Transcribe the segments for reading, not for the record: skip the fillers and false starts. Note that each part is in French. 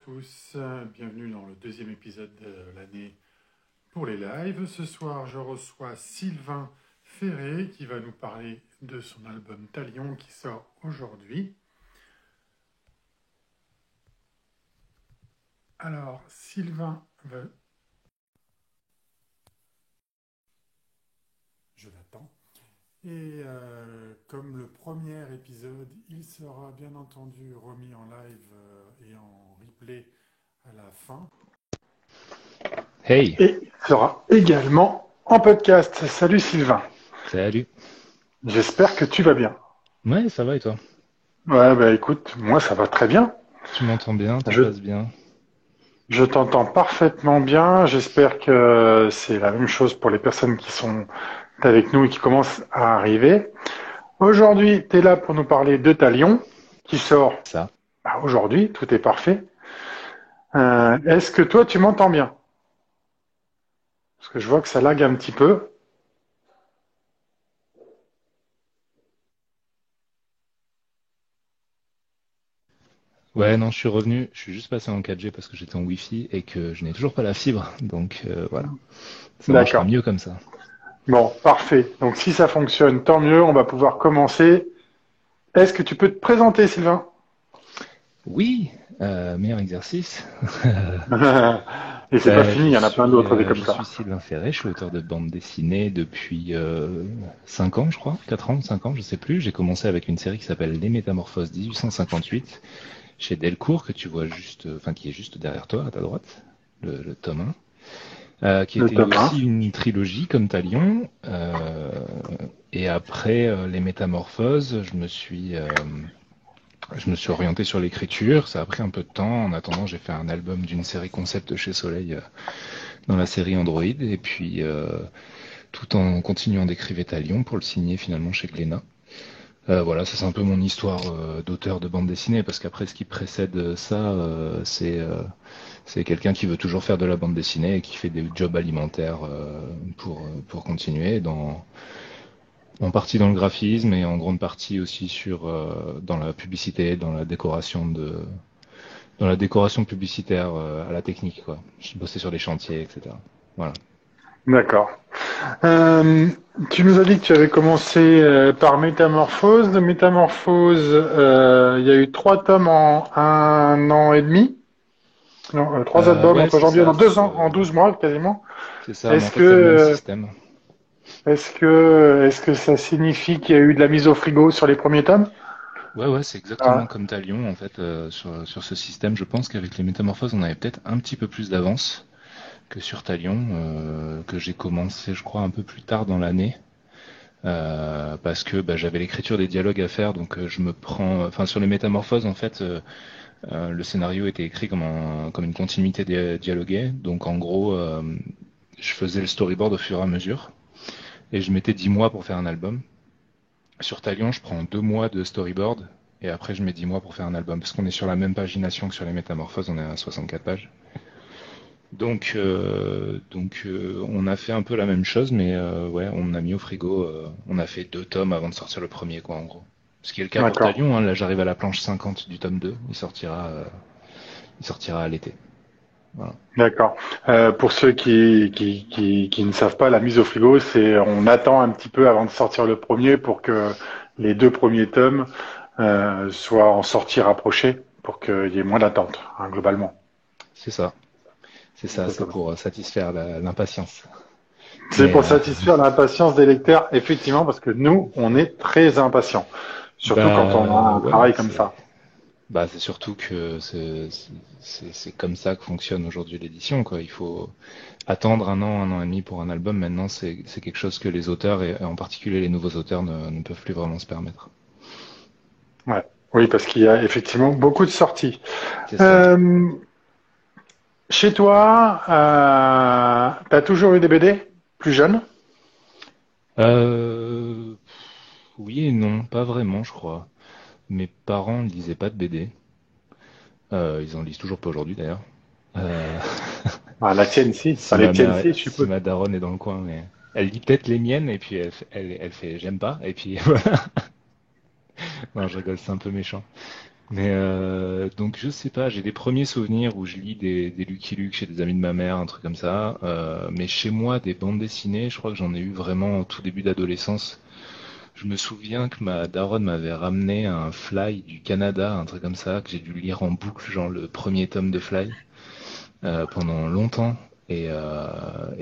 Tous, bienvenue dans le deuxième épisode de l'année pour les lives. Ce soir, je reçois Sylvain Ferré qui va nous parler de son album Talion qui sort aujourd'hui. Alors, Sylvain va... Je l'attends. Et comme le premier épisode, il sera bien entendu remis en live et en replay à la fin. Hey, Et il sera également en podcast. Salut Sylvain. salut. J'espère que tu vas bien. Ouais, ça va et toi? Ouais, bah écoute, moi ça va très bien. Tu m'entends bien, tout Je, passe bien. je t'entends parfaitement bien. J'espère que c'est la même chose pour les personnes qui sont avec nous et qui commencent à arriver. Aujourd'hui, tu es là pour nous parler de Talion, qui sort Ça. aujourd'hui, tout est parfait. Est-ce que toi tu m'entends bien? Parce que je vois que ça lag un petit peu. Ouais, non, je suis revenu, je suis juste passé en 4G parce que j'étais en Wi-Fi et que je n'ai toujours pas la fibre. Donc voilà, ça marchera D'accord. mieux comme ça. Bon, parfait. Donc si ça fonctionne, tant mieux, on va pouvoir commencer. Est-ce que tu peux te présenter, Sylvain? Oui, meilleur exercice. Et c'est pas fini, Je il y en a plein suis, d'autres des comme je ça. suis Sylvain Ferret, je suis auteur de bande dessinée depuis 5 ans, je crois, 4 ans, 5 ans, je sais plus. J'ai commencé avec une série qui s'appelle Les Métamorphoses 1858 chez Delcourt, que tu vois juste, enfin qui est juste derrière toi, à ta droite, le tome 1. Qui Le était tome 1. aussi une trilogie comme Talion. Et après les Métamorphoses, je me suis orienté sur l'écriture. Ça a pris un peu de temps. En attendant, j'ai fait un album d'une série concept chez Soleil dans la série Android. Et puis, tout en continuant d'écrire Talion pour le signer finalement chez Glénat. Voilà, ça c'est un peu mon histoire d'auteur de bande dessinée, parce qu'après ce qui précède ça, c'est quelqu'un qui veut toujours faire de la bande dessinée et qui fait des jobs alimentaires pour continuer, en partie dans le graphisme et en grande partie aussi dans la publicité, dans la décoration publicitaire à la technique, quoi. J'ai bossé sur des chantiers, etc. Voilà. D'accord. Euh, Tu nous as dit que tu avais commencé par Métamorphose. De Métamorphose, il y a eu 3 tomes en 1 an et demi. Non, 3 albums Ouais, entre c'est janvier, ça. dans 2 ans, en 12 mois quasiment. C'est ça, mais en Est-ce fait c'est le même que, système. est-ce que ça signifie qu'il y a eu de la mise au frigo sur les premiers tomes? Ouais, ouais, c'est exactement Ah, comme Talion, en fait, sur ce système. Je pense qu'avec les métamorphoses, on avait peut-être un petit peu plus d'avance que sur Talion, que j'ai commencé, je crois, un peu plus tard dans l'année, parce que bah, j'avais l'écriture des dialogues à faire, donc je me prends... Enfin, sur les métamorphoses, en fait, le scénario était écrit comme une continuité dialoguée, donc en gros, je faisais le storyboard au fur et à mesure, et je mettais 10 mois pour faire un album. Sur Talion, je prends 2 mois de storyboard et après je mets 10 mois pour faire un album. Parce qu'on est sur la même pagination que sur les métamorphoses, on est à 64 pages. On a fait un peu la même chose, mais ouais, on a mis au frigo, on a fait 2 tomes avant de sortir le premier, quoi, en gros. Ce qui est le cas pour d'accord. Talion, hein. Là j'arrive à la planche 50 du tome 2, il sortira à l'été. Voilà. D'accord. Pour ceux qui ne savent pas, la mise au frigo, c'est on attend un petit peu avant de sortir le premier pour que les 2 premiers tomes soient en sortie rapprochée pour qu'il y ait moins d'attente, hein, globalement. C'est ça, c'est Exactement. pour satisfaire l'impatience. C'est Mais pour satisfaire l'impatience des lecteurs, effectivement, parce que nous, on est très impatients, surtout quand on a un ouais, travail comme ça. c'est surtout que c'est comme ça que fonctionne aujourd'hui l'édition, quoi. Il faut attendre un an et demi pour un album. Maintenant, c'est quelque chose que les auteurs, et en particulier les nouveaux auteurs, ne peuvent plus vraiment se permettre. Ouais. Oui, parce qu'il y a effectivement beaucoup de sorties. C'est ça. Euh, Chez toi, t'as toujours eu des BD plus jeunes? Euh, oui et non, pas vraiment, je crois. Mes parents ne lisaient pas de BD. Ils en lisent toujours pas aujourd'hui, d'ailleurs. Euh, Ah, la tienne, si. Enfin, si les ma tiennes, mère, si, je si suppose. ma daronne est dans le coin, mais elle lit peut-être les miennes et puis elle fait j'aime pas et puis voilà. Non, je rigole, c'est un peu méchant. Mais donc je sais pas, j'ai des premiers souvenirs où je lis des Lucky Luke chez des amis de ma mère, un truc comme ça. Mais chez moi, des bandes dessinées, je crois que j'en ai eu vraiment au tout début d'adolescence. Je me souviens que ma daronne m'avait ramené un Fly du Canada, un truc comme ça, que j'ai dû lire en boucle, genre le premier tome de Fly, pendant longtemps. Et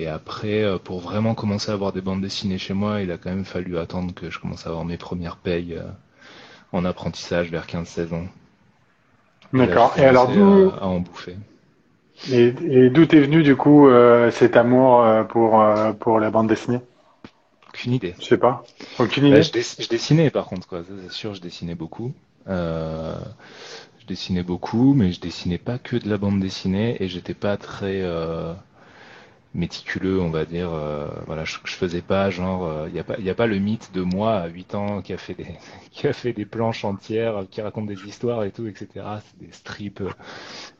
après, pour vraiment commencer à avoir des bandes dessinées chez moi, il a quand même fallu attendre que je commence à avoir mes premières payes en apprentissage vers 15-16 ans. Et là, j'ai D'accord. Et alors commencé à en bouffer. et d'où t'es venu du coup cet amour pour la bande dessinée? Aucune idée. Je sais pas. Aucune Bah, idée? je dessinais par contre, quoi. Ça, c'est sûr, je dessinais beaucoup. Euh, je dessinais beaucoup, mais je dessinais pas que de la bande dessinée et j'étais pas très méticuleux, on va dire. Voilà, je faisais pas genre, y a pas le mythe de moi à 8 ans qui a fait des, qui a fait des planches entières, qui raconte des histoires et tout, etc. C'est des strips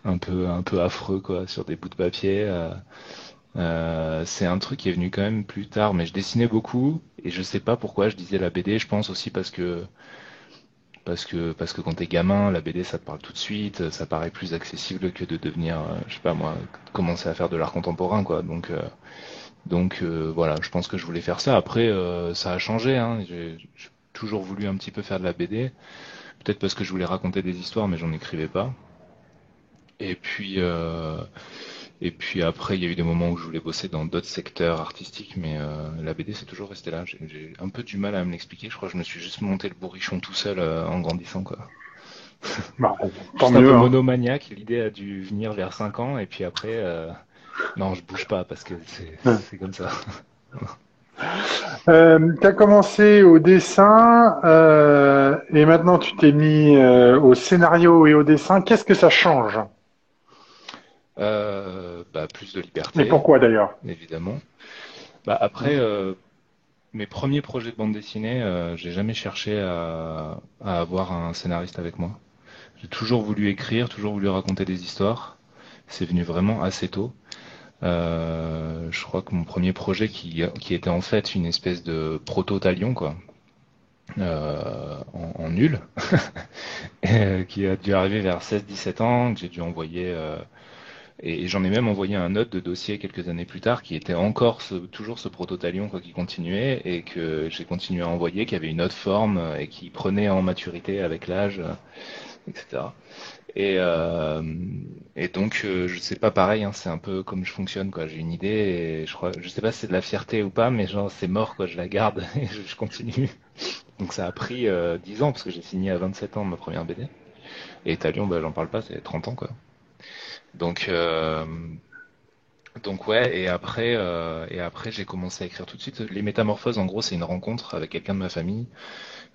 un peu affreux, quoi, sur des bouts de papier. C'est un truc qui est venu quand même plus tard, mais je dessinais beaucoup et je sais pas pourquoi je disais la BD. Je pense aussi parce que quand t'es gamin, la BD ça te parle tout de suite, ça paraît plus accessible que de devenir, je sais pas moi, commencer à faire de l'art contemporain quoi. Voilà, je pense que je voulais faire ça. Après, ça a changé, hein. J'ai toujours voulu un petit peu faire de la BD, peut-être parce que je voulais raconter des histoires, mais j'en écrivais pas. Et puis et puis après, il y a eu des moments où je voulais bosser dans d'autres secteurs artistiques, mais la BD c'est toujours resté là. J'ai un peu du mal à me l'expliquer. Je crois que je me suis juste monté le bourrichon tout seul en grandissant quoi. Bah, tant Juste un mieux, peu hein. monomaniaque, l'idée a dû venir vers 5 ans, et puis après, non, je bouge pas parce que c'est comme ça. Tu as commencé au dessin et maintenant tu t'es mis au scénario et au dessin. Qu'est-ce que ça change? Bah, plus de Et liberté, pourquoi d'ailleurs? évidemment. Bah, après, mes premiers projets de bande dessinée, j'ai jamais cherché à avoir un scénariste avec moi. J'ai toujours voulu écrire, toujours voulu raconter des histoires. C'est venu vraiment assez tôt. Je crois que mon premier projet qui était en fait une espèce de proto-talion, quoi, en nul, qui a dû arriver vers 16-17 ans, que j'ai dû envoyer, et j'en ai même envoyé un autre de dossier quelques années plus tard, qui était encore toujours ce proto-talion, quoi, qui continuait, et que j'ai continué à envoyer, qui avait une autre forme, et qui prenait en maturité avec l'âge, etc. Et, euh, et donc, je sais pas, pareil, hein, c'est un peu comme je fonctionne, quoi. J'ai une idée et je crois, je sais pas si c'est de la fierté ou pas, mais genre c'est mort, quoi. Je la garde et je continue. Donc ça a pris 10 ans parce que j'ai signé à 27 ans ma première BD. Et Talion, bah j'en parle pas, c'est 30 ans, quoi. Donc, euh, donc ouais. Et après j'ai commencé à écrire tout de suite. Les Métamorphoses, en gros, c'est une rencontre avec quelqu'un de ma famille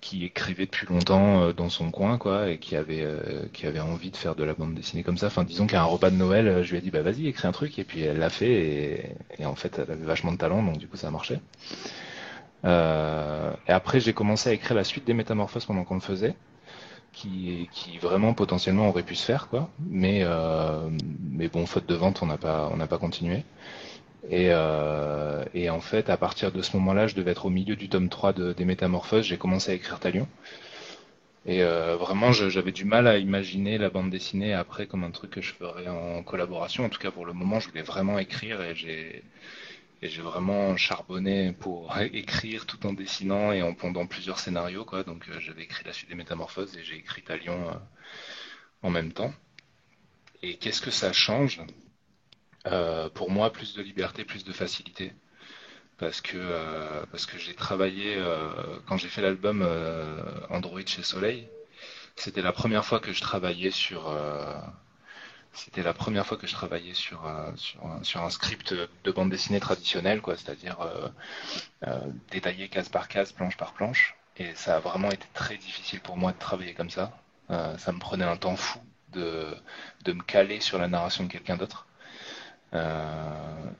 qui écrivait depuis longtemps dans son coin, quoi, et qui avait envie de faire de la bande dessinée comme ça. Enfin, disons qu'à un repas de Noël, je lui ai dit, bah vas-y, écris un truc, et puis elle l'a fait, et en fait, elle avait vachement de talent, donc du coup, ça a marché. Et après, j'ai commencé à écrire la suite des Métamorphoses pendant qu'on le faisait, qui vraiment potentiellement aurait pu se faire, quoi. Mais bon, faute de vente, on n'a pas continué. Et en fait, à partir de ce moment-là, je devais être au milieu du tome 3 des Métamorphoses, j'ai commencé à écrire Talion. Et vraiment, j'avais du mal à imaginer la bande dessinée après comme un truc que je ferais en collaboration. En tout cas, pour le moment, je voulais vraiment écrire et j'ai vraiment charbonné pour écrire tout en dessinant et en pondant plusieurs scénarios, quoi. Donc, j'avais écrit la suite des Métamorphoses et j'ai écrit Talion en même temps. Et qu'est-ce que ça change? Pour moi, plus de liberté, plus de facilité. Parce que j'ai travaillé, quand j'ai fait l'album Android chez Soleil, c'était la première fois que je travaillais c'était la première fois que je travaillais sur un script de bande dessinée traditionnel, quoi, c'est-à-dire détaillé case par case, planche par planche. Et ça a vraiment été très difficile pour moi de travailler comme ça. Ça me prenait un temps fou de me caler sur la narration de quelqu'un d'autre.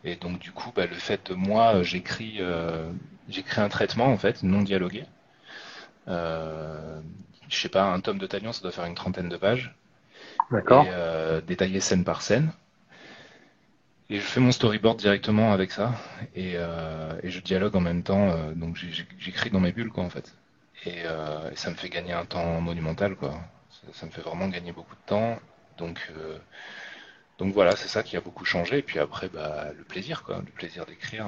Et donc du coup, bah, le fait de moi, j'écris un traitement en fait non dialogué. Euh, je sais pas, un tome de Talion, ça doit faire une trentaine de pages et D'accord. détaillé scène par scène. Et je fais mon storyboard directement avec ça et je dialogue en même temps. Donc j'écris dans mes bulles quoi en fait. Et ça me fait gagner un temps monumental quoi. Ça me fait vraiment gagner beaucoup de temps. Donc, euh, donc voilà, c'est ça qui a beaucoup changé. Et puis après, bah, le plaisir, quoi, le plaisir d'écrire,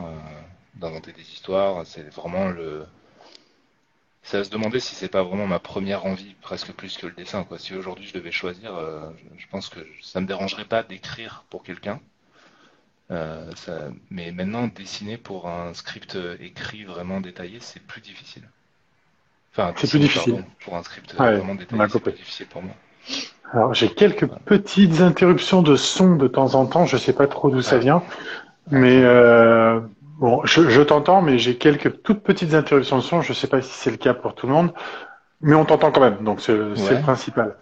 d'inventer des histoires, c'est vraiment le. C'est à se demander si c'est pas vraiment ma première envie, presque plus que le dessin, quoi. Si aujourd'hui je devais choisir, je pense que ça me dérangerait pas d'écrire pour quelqu'un. Mais maintenant, dessiner pour un script écrit vraiment détaillé, c'est plus difficile. Enfin, C'est plus dessiner, difficile. pardon, pour un script Ouais, vraiment on a détaillé, c'est plus compris. difficile pour moi. Alors, j'ai quelques Voilà. petites interruptions de son de temps en temps. Je sais pas trop d'où ça Ah, vient, mais attends. bon, je t'entends, mais j'ai quelques toutes petites interruptions de son. Je sais pas si c'est le cas pour tout le monde, mais on t'entend quand même, donc c'est le Ouais, principal.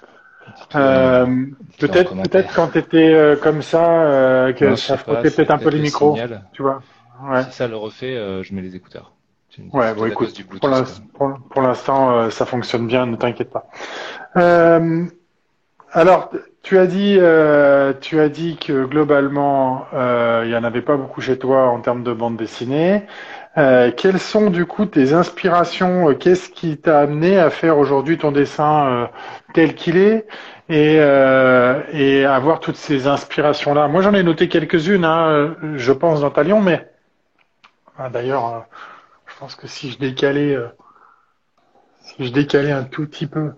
dites-le, dites-le en Peut-être commentaire. quand t'étais comme ça, que Non, je ça sais pas, frottait c'est peut-être un peu peut-être les le micros, signal. tu vois. Ouais. Si ça le refait, je mets les écouteurs. Tu me dis, Ouais, c'est bon, peut-être à cause écoute, du Bluetooth, quoi. pour l'instant, ça fonctionne bien, ne t'inquiète pas. Euh, alors, tu as dit que globalement, il y en avait pas beaucoup chez toi en termes de bande dessinée. Quelles sont du coup tes inspirations? Qu'est-ce qui t'a amené à faire aujourd'hui ton dessin tel qu'il est et avoir toutes ces inspirations-là? Moi, j'en ai noté quelques-unes, hein, je pense dans Talion, mais d'ailleurs, je pense que si je décalais un tout petit peu,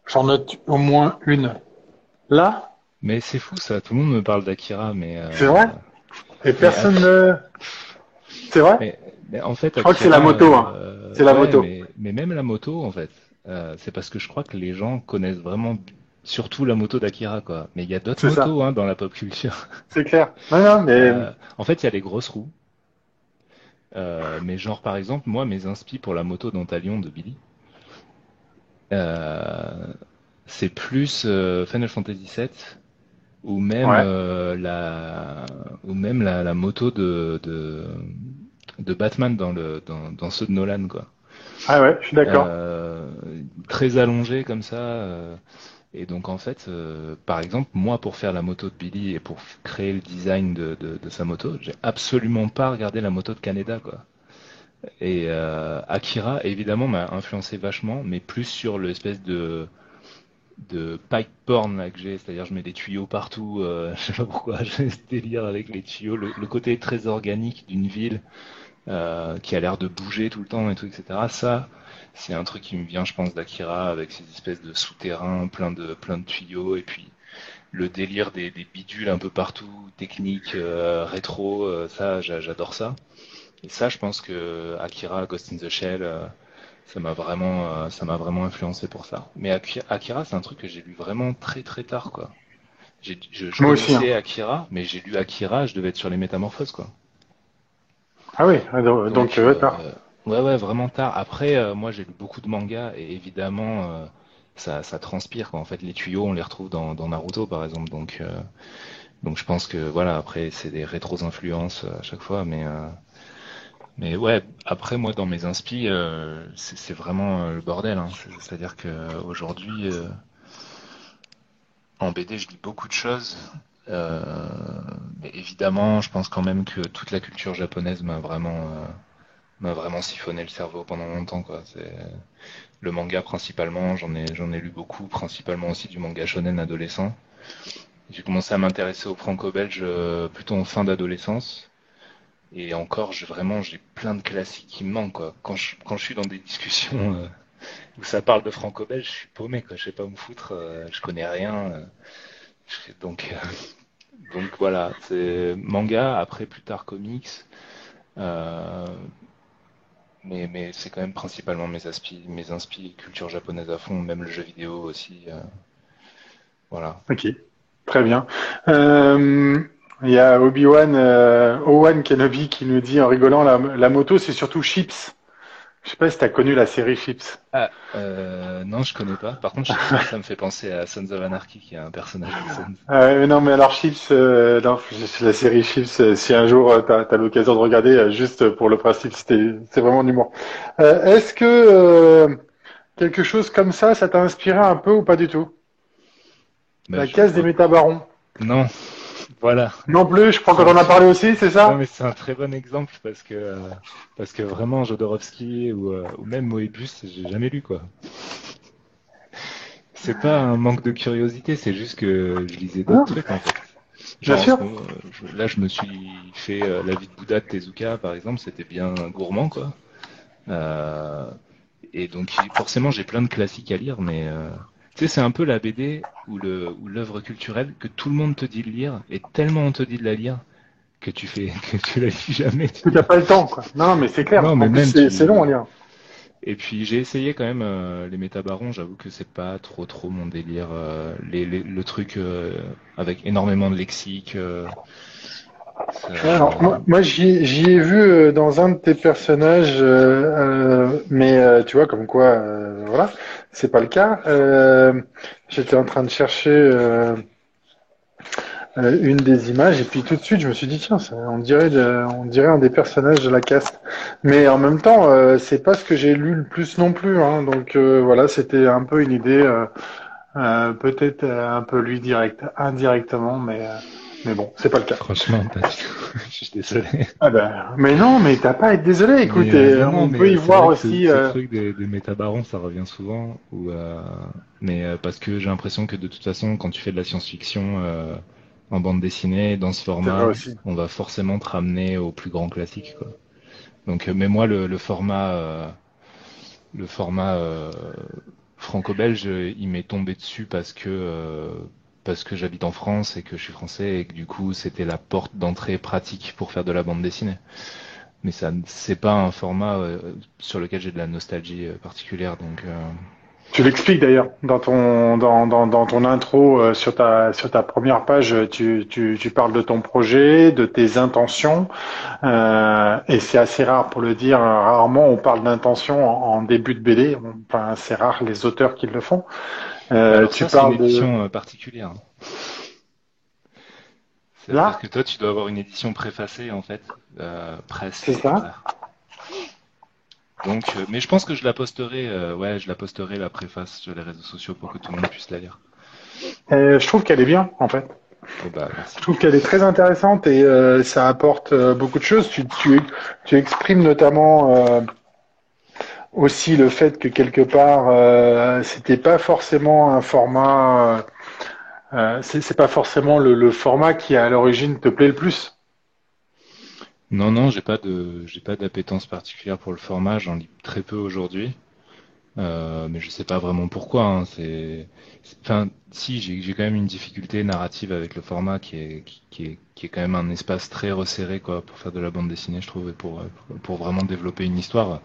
j'en note au moins une. Là, Mais c'est fou ça, tout le monde me parle d'Akira, c'est vrai? Et mais, personne ne... C'est vrai? mais, mais en fait Je crois que c'est la Akira, moto, hein. C'est la ouais, moto. mais même la moto en fait, c'est parce que je crois que les gens connaissent vraiment surtout la moto d'Akira quoi. Mais il y a d'autres C'est ça. motos hein, dans la pop culture. C'est clair. Non, non, mais En fait, il y a les grosses roues, mais genre par exemple moi mes inspi pour la moto d'Antalion de Billy. Euh, c'est plus Final Fantasy VII ou même ouais. la moto de Batman dans ceux de Nolan quoi. Ah ouais, je suis d'accord. Euh, Très allongé comme ça. Et donc en fait, par exemple, moi pour faire la moto de Billy et pour créer le design de sa moto, j'ai absolument pas regardé la moto de Kaneda quoi. Et Akira évidemment m'a influencé vachement, mais plus sur l'espèce de pipe porn là que j'ai, c'est-à-dire je mets des tuyaux partout, je sais pas pourquoi, j'ai ce délire avec les tuyaux, le côté très organique d'une ville qui a l'air de bouger tout le temps et tout, etc. Ça, c'est un truc qui me vient, je pense, d'Akira avec ces espèces de souterrains plein de tuyaux et puis le délire des bidules un peu partout, technique, rétro, ça, j'adore ça. Et ça, je pense que Akira, Ghost in the Shell, ça m'a vraiment influencé pour ça. Mais Akira, c'est un truc que j'ai lu vraiment très très tard, quoi. Je Moi aussi, hein. connaissais Akira, mais j'ai lu Akira, je devais être sur les Métamorphoses, quoi. Ah oui, donc, Donc, tard. ouais, vraiment tard. Après, moi, j'ai lu beaucoup de mangas et évidemment, ça transpire, quoi. En fait, les tuyaux, on les retrouve dans Naruto, par exemple. Donc, je pense que, voilà, après, c'est des rétros-influences à chaque fois, mais ouais, après moi dans mes inspi, c'est vraiment le bordel, hein. C'est-à-dire que aujourd'hui en BD je lis beaucoup de choses, euh, mais évidemment je pense quand même que toute la culture japonaise m'a vraiment siphonné le cerveau pendant longtemps quoi. C'est le manga principalement, j'en ai lu beaucoup, principalement aussi du manga shonen adolescent. J'ai commencé à m'intéresser au franco-belge plutôt en fin d'adolescence. Et encore, j'ai plein de classiques qui me manquent, quoi. Quand je suis dans des discussions où ça parle de franco-belge, je suis paumé, quoi. Je sais pas où me foutre, je connais rien. Donc, donc voilà, c'est manga, après plus tard comics. euh, mais c'est quand même principalement mes inspi culture japonaise à fond, même le jeu vidéo aussi. Voilà. Ok, très bien. Euh, Il y a Obi-Wan Kenobi qui nous dit en rigolant, la moto, c'est surtout Chips. Je sais pas si tu as connu la série Chips. Ah, non, je connais pas. Par contre, Chips, ça me fait penser à Sons of Anarchy, qui est un personnage de Sons. Non, mais alors Chips, non, la série Chips, si un jour t'as l'occasion de regarder, juste pour le principe, c'est vraiment de l'humour. Est-ce que quelque chose comme ça t'a inspiré un peu ou pas du tout? Bah, La case des métabarons. Non, voilà. Non plus, je crois C'est qu'on un en a tr- parlé aussi, c'est Non, ça? mais c'est un très bon exemple parce que vraiment Jodorowsky ou même Moebius, j'ai jamais lu quoi. c'est pas un manque de curiosité, c'est juste que je lisais d'autres Non, trucs en fait. bien Genre en sûr. ce moment, là je me suis fait La vie de Bouddha de Tezuka par exemple, c'était bien gourmand quoi. Euh, et donc forcément j'ai plein de classiques à lire, mais tu sais c'est un peu la BD ou l'œuvre culturelle que tout le monde te dit de lire et tellement on te dit de la lire que tu fais que tu la lis jamais. Tu n'as pas le temps, quoi. Non, mais c'est clair. Non En mais plus, même c'est long à tu lire. et puis j'ai essayé quand même les métabarons, j'avoue que c'est pas trop mon délire. Le truc avec énormément de lexique, Ouais, alors, ça... moi j'y ai vu dans un de tes personnages, mais tu vois, comme quoi, voilà, c'est pas le cas. J'étais en train de chercher une des images, et puis tout de suite, je me suis dit, tiens, on dirait un des personnages de la caste. Mais en même temps, c'est pas ce que j'ai lu le plus non plus, hein, donc voilà, c'était un peu une idée, peut-être un peu lui direct, indirectement, mais bon, c'est pas le cas. Franchement, pas du tout. Je suis désolé. Ah ben, mais non, mais t'as pas à être désolé. Écoute, Non, on mais peut y c'est voir vrai que aussi. ce truc des métabarons, ça revient souvent. Mais parce que j'ai l'impression que de toute façon, quand tu fais de la science-fiction en bande dessinée, dans ce C'est vrai format, aussi. on va forcément te ramener au plus grand classique, quoi. Donc, mais moi, le format franco-belge, il m'est tombé dessus parce que j'habite en France et que je suis français et que du coup c'était la porte d'entrée pratique pour faire de la bande dessinée. Mais ça, c'est pas un format sur lequel j'ai de la nostalgie particulière, donc Tu l'expliques d'ailleurs dans ton intro sur ta première page. Tu parles de ton projet, de tes intentions, et c'est assez rare pour le dire. Rarement on parle d'intention en début de BD. Enfin, c'est rare les auteurs qui le font. bah alors Tu ça c'est une parles de édition particulière. Ça veut dire là, que toi tu dois avoir une édition préfacée en fait, c'est presse, ça. etc. Donc, mais je pense que je la posterai, ouais, je la posterai la préface sur les réseaux sociaux pour que tout le monde puisse la lire. Je trouve qu'elle est bien en fait. Oh bah Je merci. trouve qu'elle est très intéressante et ça apporte beaucoup de choses. Tu exprimes notamment aussi le fait que quelque part, c'était pas forcément un format, c'est pas forcément le format qui à l'origine te plaît le plus. Non, non, j'ai pas d'appétence particulière pour le format. J'en lis très peu aujourd'hui. Mais je sais pas vraiment pourquoi. Hein. Enfin, si, j'ai quand même une difficulté narrative avec le format qui est quand même un espace très resserré, quoi, pour faire de la bande dessinée, je trouve, et pour vraiment développer une histoire.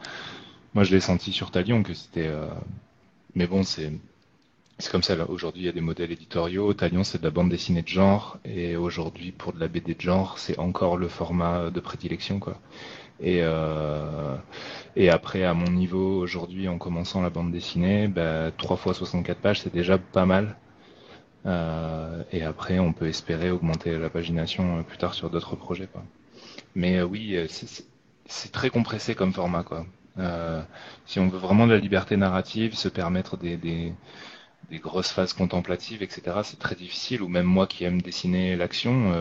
Moi, je l'ai senti sur Talion que c'était. Mais bon, c'est comme ça. Là. Aujourd'hui, il y a des modèles éditoriaux. Talion, c'est de la bande dessinée de genre, et aujourd'hui, pour de la BD de genre, c'est encore le format de prédilection, quoi. Et, euh, et après, à mon niveau, aujourd'hui, en commençant la bande dessinée, bah, 3 fois 64 pages, c'est déjà pas mal. Et après, on peut espérer augmenter la pagination plus tard sur d'autres projets, quoi. Mais oui, c'est très compressé comme format, quoi. Euh, si on veut vraiment de la liberté narrative, se permettre des grosses phases contemplatives, etc. C'est très difficile. Ou même moi qui aime dessiner l'action,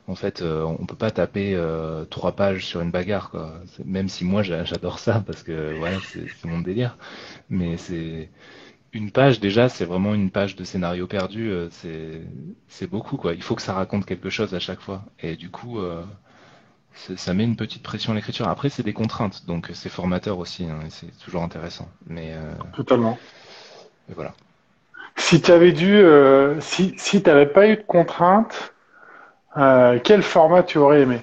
en fait, on peut pas taper 3 pages sur une bagarre, quoi. Même si moi j'adore ça parce que voilà, c'est mon délire. Mais c'est une page déjà, c'est vraiment une page de scénario perdu. C'est beaucoup, quoi. Il faut que ça raconte quelque chose à chaque fois. Et du coup, ça met une petite pression à l'écriture. Après, c'est des contraintes, donc c'est formateur aussi. Hein, et c'est toujours intéressant. Totalement. Mais voilà. Si tu avais dû, si t'avais pas eu de contraintes, quel format tu aurais aimé?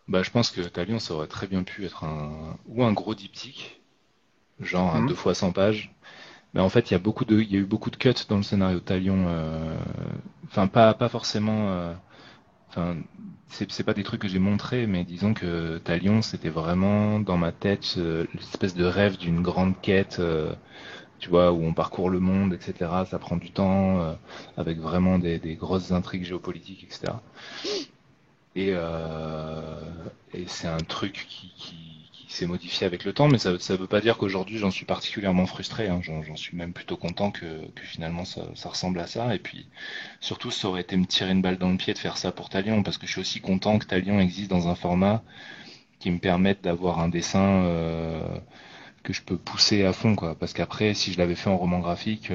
Bah, je pense que Talion, ça aurait très bien pu être ou un gros diptyque, genre un Hmm. 2 fois 100 pages. Mais en fait, il y a eu beaucoup de cuts dans le scénario de Talion. Enfin, pas forcément. Enfin, c'est pas des trucs que j'ai montrés, mais disons que Talion, c'était vraiment dans ma tête l'espèce de rêve d'une grande quête, tu vois, où on parcourt le monde, etc. Ça prend du temps, avec vraiment des grosses intrigues géopolitiques, etc. Et, euh, et c'est un truc qui s'est modifié avec le temps, mais ça veut pas dire qu'aujourd'hui j'en suis particulièrement frustré. Hein. J'en suis même plutôt content que finalement ça ressemble à ça. Et puis surtout, ça aurait été me tirer une balle dans le pied de faire ça pour Talion, parce que je suis aussi content que Talion existe dans un format qui me permette d'avoir un dessin que je peux pousser à fond, quoi. Parce qu'après, si je l'avais fait en roman graphique,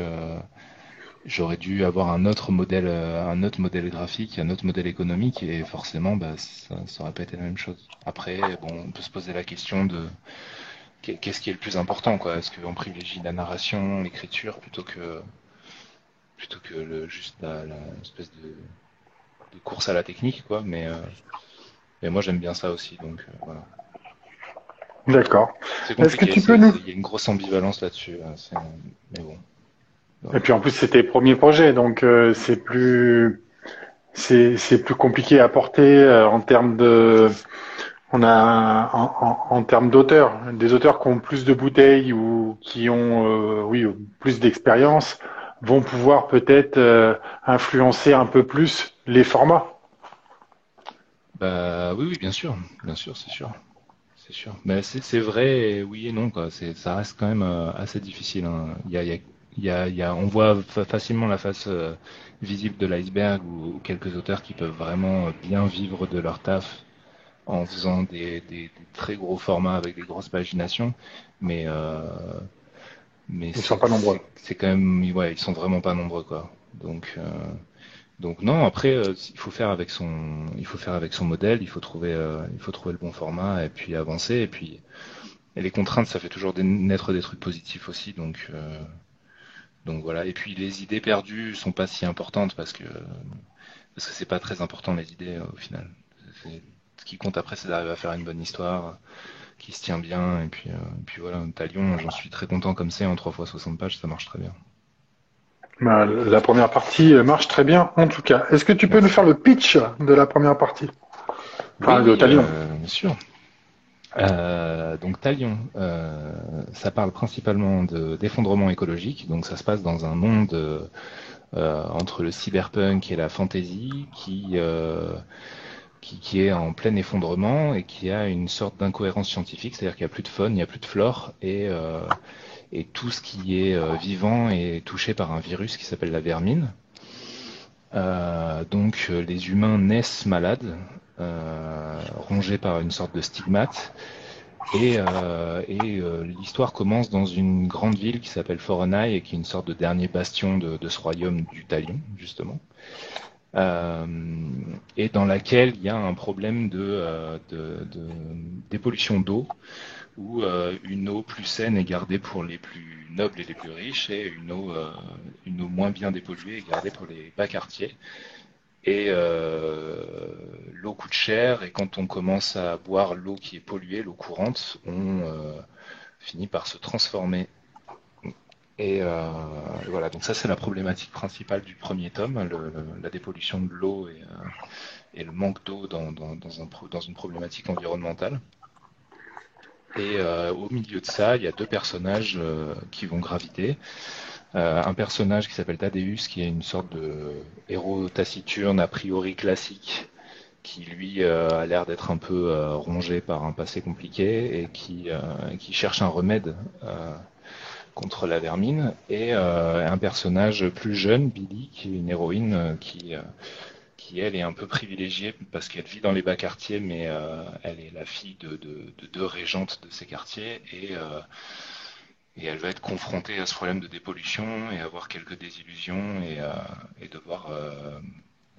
j'aurais dû avoir un autre modèle graphique, un autre modèle économique, et forcément, bah, ça aurait pas été la même chose. Après, bon, on peut se poser la question de qu'est-ce qui est le plus important, quoi. Est-ce qu'on privilégie la narration, l'écriture, plutôt que juste la espèce de course à la technique, quoi. Mais moi, j'aime bien ça aussi, donc voilà. D'accord. C'est Est-ce que compliqué, tu peux nous... il y a une grosse ambivalence là-dessus, mais bon. Et Voilà. puis en plus, c'est tes premiers projets, donc c'est plus compliqué à porter en termes de en termes d'auteurs, des auteurs qui ont plus de bouteilles ou qui ont oui plus d'expérience vont pouvoir peut-être influencer un peu plus les formats. Bah oui, oui, bien sûr, c'est sûr. C'est sûr. Mais c'est vrai, oui et non, quoi. Ça reste quand même assez difficile, hein. On voit facilement la face visible de l'iceberg ou quelques auteurs qui peuvent vraiment bien vivre de leur taf en faisant des très gros formats avec des grosses paginations. Mais, Ils sont pas nombreux. c'est quand même, ouais, ils sont vraiment pas nombreux, quoi. Donc non, après il faut faire avec son modèle, il faut trouver le bon format et puis avancer et les contraintes ça fait toujours naître des trucs positifs aussi donc voilà et puis les idées perdues sont pas si importantes parce que c'est pas très important les idées au final. Ce qui compte après c'est d'arriver à faire une bonne histoire qui se tient bien et puis voilà, Talion, j'en suis très content comme c'est en 3 fois 60 pages, ça marche très bien. Bah, la première partie marche très bien en tout cas. Est-ce que tu peux nous Merci. faire le pitch de la première partie? Oui, Enfin, de oui, Talion. bien sûr. Donc Talion, ça parle principalement d'effondrement écologique. Donc ça se passe dans un monde entre le cyberpunk et la fantasy qui est en plein effondrement et qui a une sorte d'incohérence scientifique, c'est-à-dire qu'il n'y a plus de faune, il n'y a plus de flore et tout ce qui est vivant est touché par un virus qui s'appelle la vermine. Les humains naissent malades, rongés par une sorte de stigmate. L'histoire commence dans une grande ville qui s'appelle Forenai et qui est une sorte de dernier bastion de ce royaume du Talion, justement. Euh, et dans laquelle il y a un problème dépollution d'eau, où une eau plus saine est gardée pour les plus nobles et les plus riches, et une eau moins bien dépolluée est gardée pour les bas quartiers. Et l'eau coûte cher, et quand on commence à boire l'eau qui est polluée, l'eau courante, on finit par se transformer. Et voilà, donc ça c'est la problématique principale du premier tome, la dépollution de l'eau et le manque d'eau dans une problématique environnementale. Et au milieu de ça, il y a deux personnages qui vont graviter. Un personnage qui s'appelle Thaddeus, qui est une sorte de héros taciturne, a priori classique, qui lui a l'air d'être un peu rongé par un passé compliqué et qui cherche un remède contre la vermine, et un personnage plus jeune, Billy, qui est une héroïne qui elle est un peu privilégiée parce qu'elle vit dans les bas quartiers, mais elle est la fille de deux régentes de ces quartiers, et elle va être confrontée à ce problème de dépollution et avoir quelques désillusions et devoir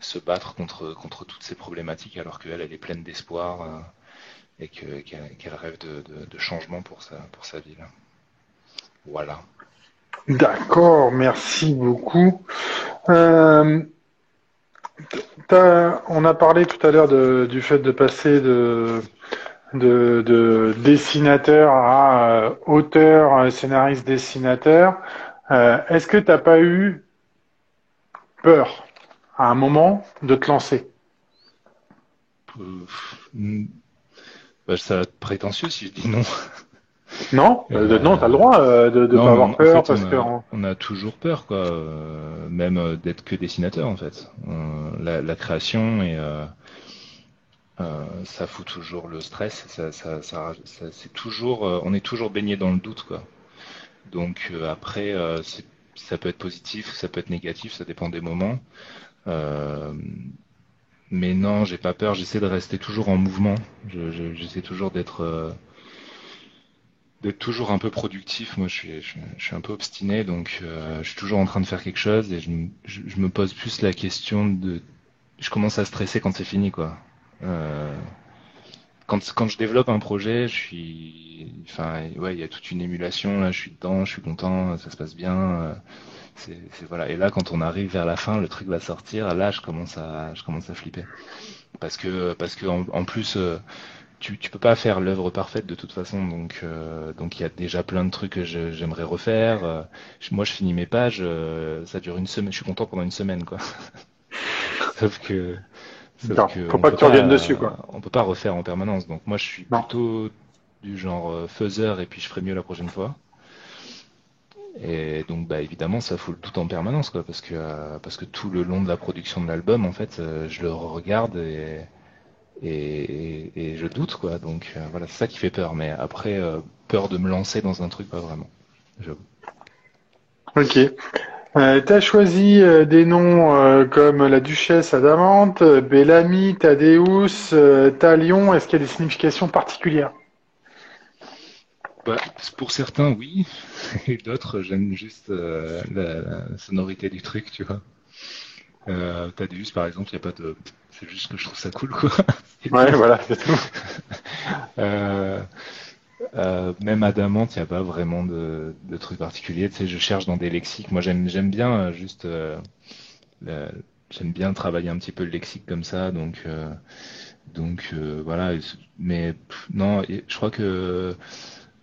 se battre contre toutes ces problématiques alors qu'elle elle est pleine d'espoir qu'elle rêve de changement pour sa ville. Voilà. D'accord, merci beaucoup. On a parlé tout à l'heure du fait de passer de dessinateur à auteur, scénariste, dessinateur. Est-ce que t'as pas eu peur à un moment de te lancer? Euh, Bah, ça va être prétentieux si je dis non. Non, non, t'as le Euh, droit de ne non, pas mais avoir en peur fait, parce que on a toujours peur, quoi. Même d'être que dessinateur, en fait. La création ça fout toujours le stress. C'est toujours, on est toujours baigné dans le doute, quoi. Donc après, ça peut être positif, ça peut être négatif, ça dépend des moments. Euh, mais non, j'ai pas peur. J'essaie de rester toujours en mouvement. J'essaie toujours d'être d'être toujours un peu productif. Moi, je suis un peu obstiné, donc je suis toujours en train de faire quelque chose et je me pose plus la question de. Je commence à stresser quand c'est fini, quoi. Euh, quand je développe un projet, enfin, ouais, il y a toute une émulation. Là, je suis dedans, je suis content, ça se passe bien. Voilà. Et là, quand on arrive vers la fin, le truc va sortir. Là, je commence à flipper parce que en plus. Tu peux pas faire l'œuvre parfaite de toute façon, donc il y a déjà plein de trucs que j'aimerais refaire. Moi, je finis mes pages, ça dure une semaine, je suis content pendant une semaine, quoi. Sauf que, sauf Non, que faut pas que tu reviennes dessus, quoi. on peut pas refaire en permanence. Donc moi, je suis Non. plutôt du genre faiseur et puis je ferai mieux la prochaine fois. Et donc, bah évidemment, ça fout le doute en permanence, quoi, parce que tout le long de la production de l'album, en fait, je le regarde et je doute, quoi. Donc voilà, c'est ça qui fait peur. Mais après, peur de me lancer dans un truc, pas vraiment. J'avoue. Ok. T'as choisi des noms comme la Duchesse Adamante, Bellamy, Thaddeus, Talion. Est-ce qu'il y a des significations particulières? Bah, pour certains, oui, et d'autres, j'aime juste la sonorité du truc, tu vois. Thaddeus, par exemple, y a pas de. C'est juste que je trouve ça cool, quoi. Et Ouais, puis, voilà, c'est tout. euh, même Adamant, il n'y a pas vraiment de truc particulier. Tu sais, je cherche dans des lexiques. Moi, j'aime bien juste. La- J'aime bien travailler un petit peu le lexique comme ça, voilà. Mais non, je crois que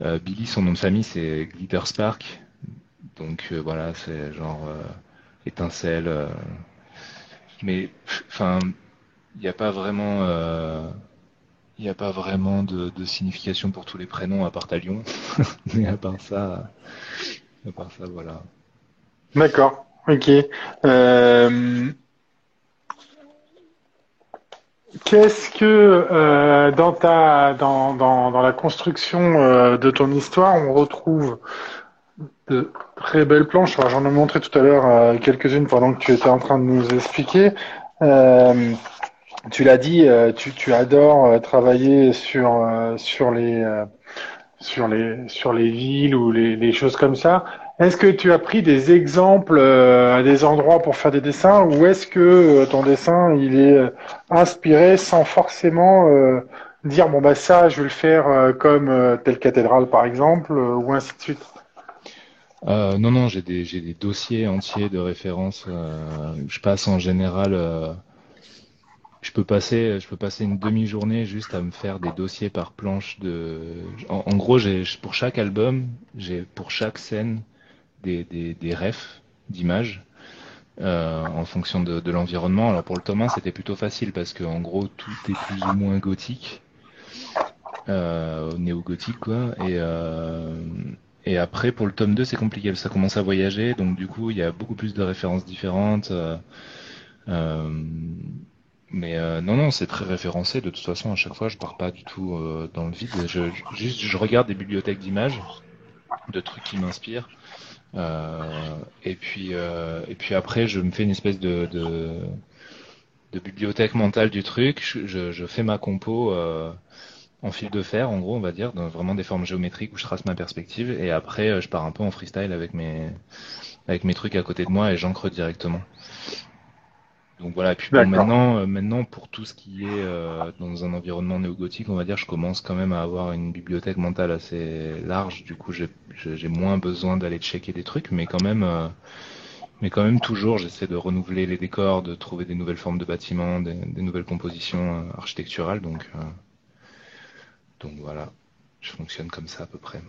Billy, son nom de famille, c'est Glitter Spark. Donc voilà, c'est genre étincelle. Mais enfin, il n'y a pas vraiment, il n'y a pas vraiment de signification pour tous les prénoms à part Talion. Mais à part ça, voilà. D'accord. Ok. Euh, Qu'est-ce que dans la construction de ton histoire, on retrouve de très belles planches. Alors, j'en ai montré tout à l'heure quelques-unes pendant que tu étais en train de nous expliquer. Euh, Tu l'as dit, tu adores travailler sur les villes ou les choses comme ça. Est-ce que tu as pris des exemples à des endroits pour faire des dessins ou est-ce que ton dessin il est inspiré sans forcément dire bon bah ça je vais le faire comme telle cathédrale par exemple ou ainsi de suite. Non, non, j'ai des dossiers entiers de références. Je passe en général. Je peux passer une demi-journée juste à me faire des dossiers par planche en gros, pour chaque album, j'ai pour chaque scène des refs d'images en fonction de l'environnement. Alors pour le tome 1, c'était plutôt facile parce que en gros, tout est plus ou moins gothique, néo-gothique quoi. Et après, pour le tome 2, c'est compliqué. Ça commence à voyager, donc du coup, il y a beaucoup plus de références différentes. Euh, non, non, c'est très référencé. De toute façon, à chaque fois, je pars pas du tout dans le vide. Juste, je regarde des bibliothèques d'images, de trucs qui m'inspirent. Et puis après, je me fais une espèce de bibliothèque mentale du truc. Je fais ma compo en fil de fer, en gros, on va dire, dans vraiment des formes géométriques où je trace ma perspective. Et après, je pars un peu en freestyle avec mes trucs à côté de moi et j'encre directement. Donc voilà, et puis bon, D'accord. maintenant pour tout ce qui est dans un environnement néogothique, on va dire, je commence quand même à avoir une bibliothèque mentale assez large. Du coup, j'ai moins besoin d'aller checker des trucs, mais quand même toujours, j'essaie de renouveler les décors, de trouver des nouvelles formes de bâtiments, des nouvelles compositions architecturales. Donc voilà, je fonctionne comme ça à peu près.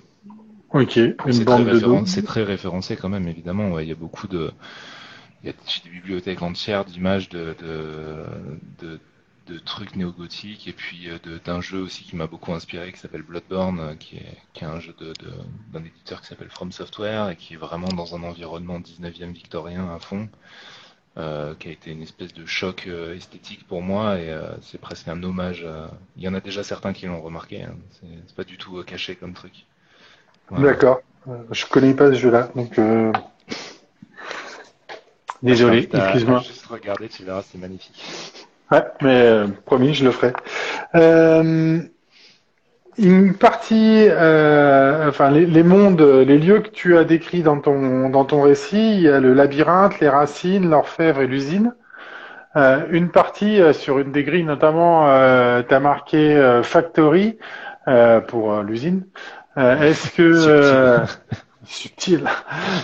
Ok, Mais une bande de dos. c'est très référencé quand même, évidemment. Ouais, il y a beaucoup de il y a des bibliothèques entières d'images de, de trucs néo-gothiques et puis d'un jeu aussi qui m'a beaucoup inspiré qui s'appelle Bloodborne, qui est un jeu d'un éditeur qui s'appelle From Software et qui est vraiment dans un environnement 19e victorien à fond, qui a été une espèce de choc esthétique pour moi et c'est presque un hommage. Il y en a déjà certains qui l'ont remarqué, hein. C'est pas du tout caché comme truc. Voilà. D'accord. Je connais pas ce jeu-là, donc Je désolé, t'invite à excuse-moi. juste regarder, tu verras, c'est magnifique. Ouais, mais promis, je le ferai. Euh, une partie, enfin les mondes, les lieux que tu as décrits dans ton récit, il y a le labyrinthe, les racines, l'orfèvre et l'usine. Une partie sur une des grilles notamment, tu as marqué Factory pour l'usine. Est-ce que Subtil. subtil.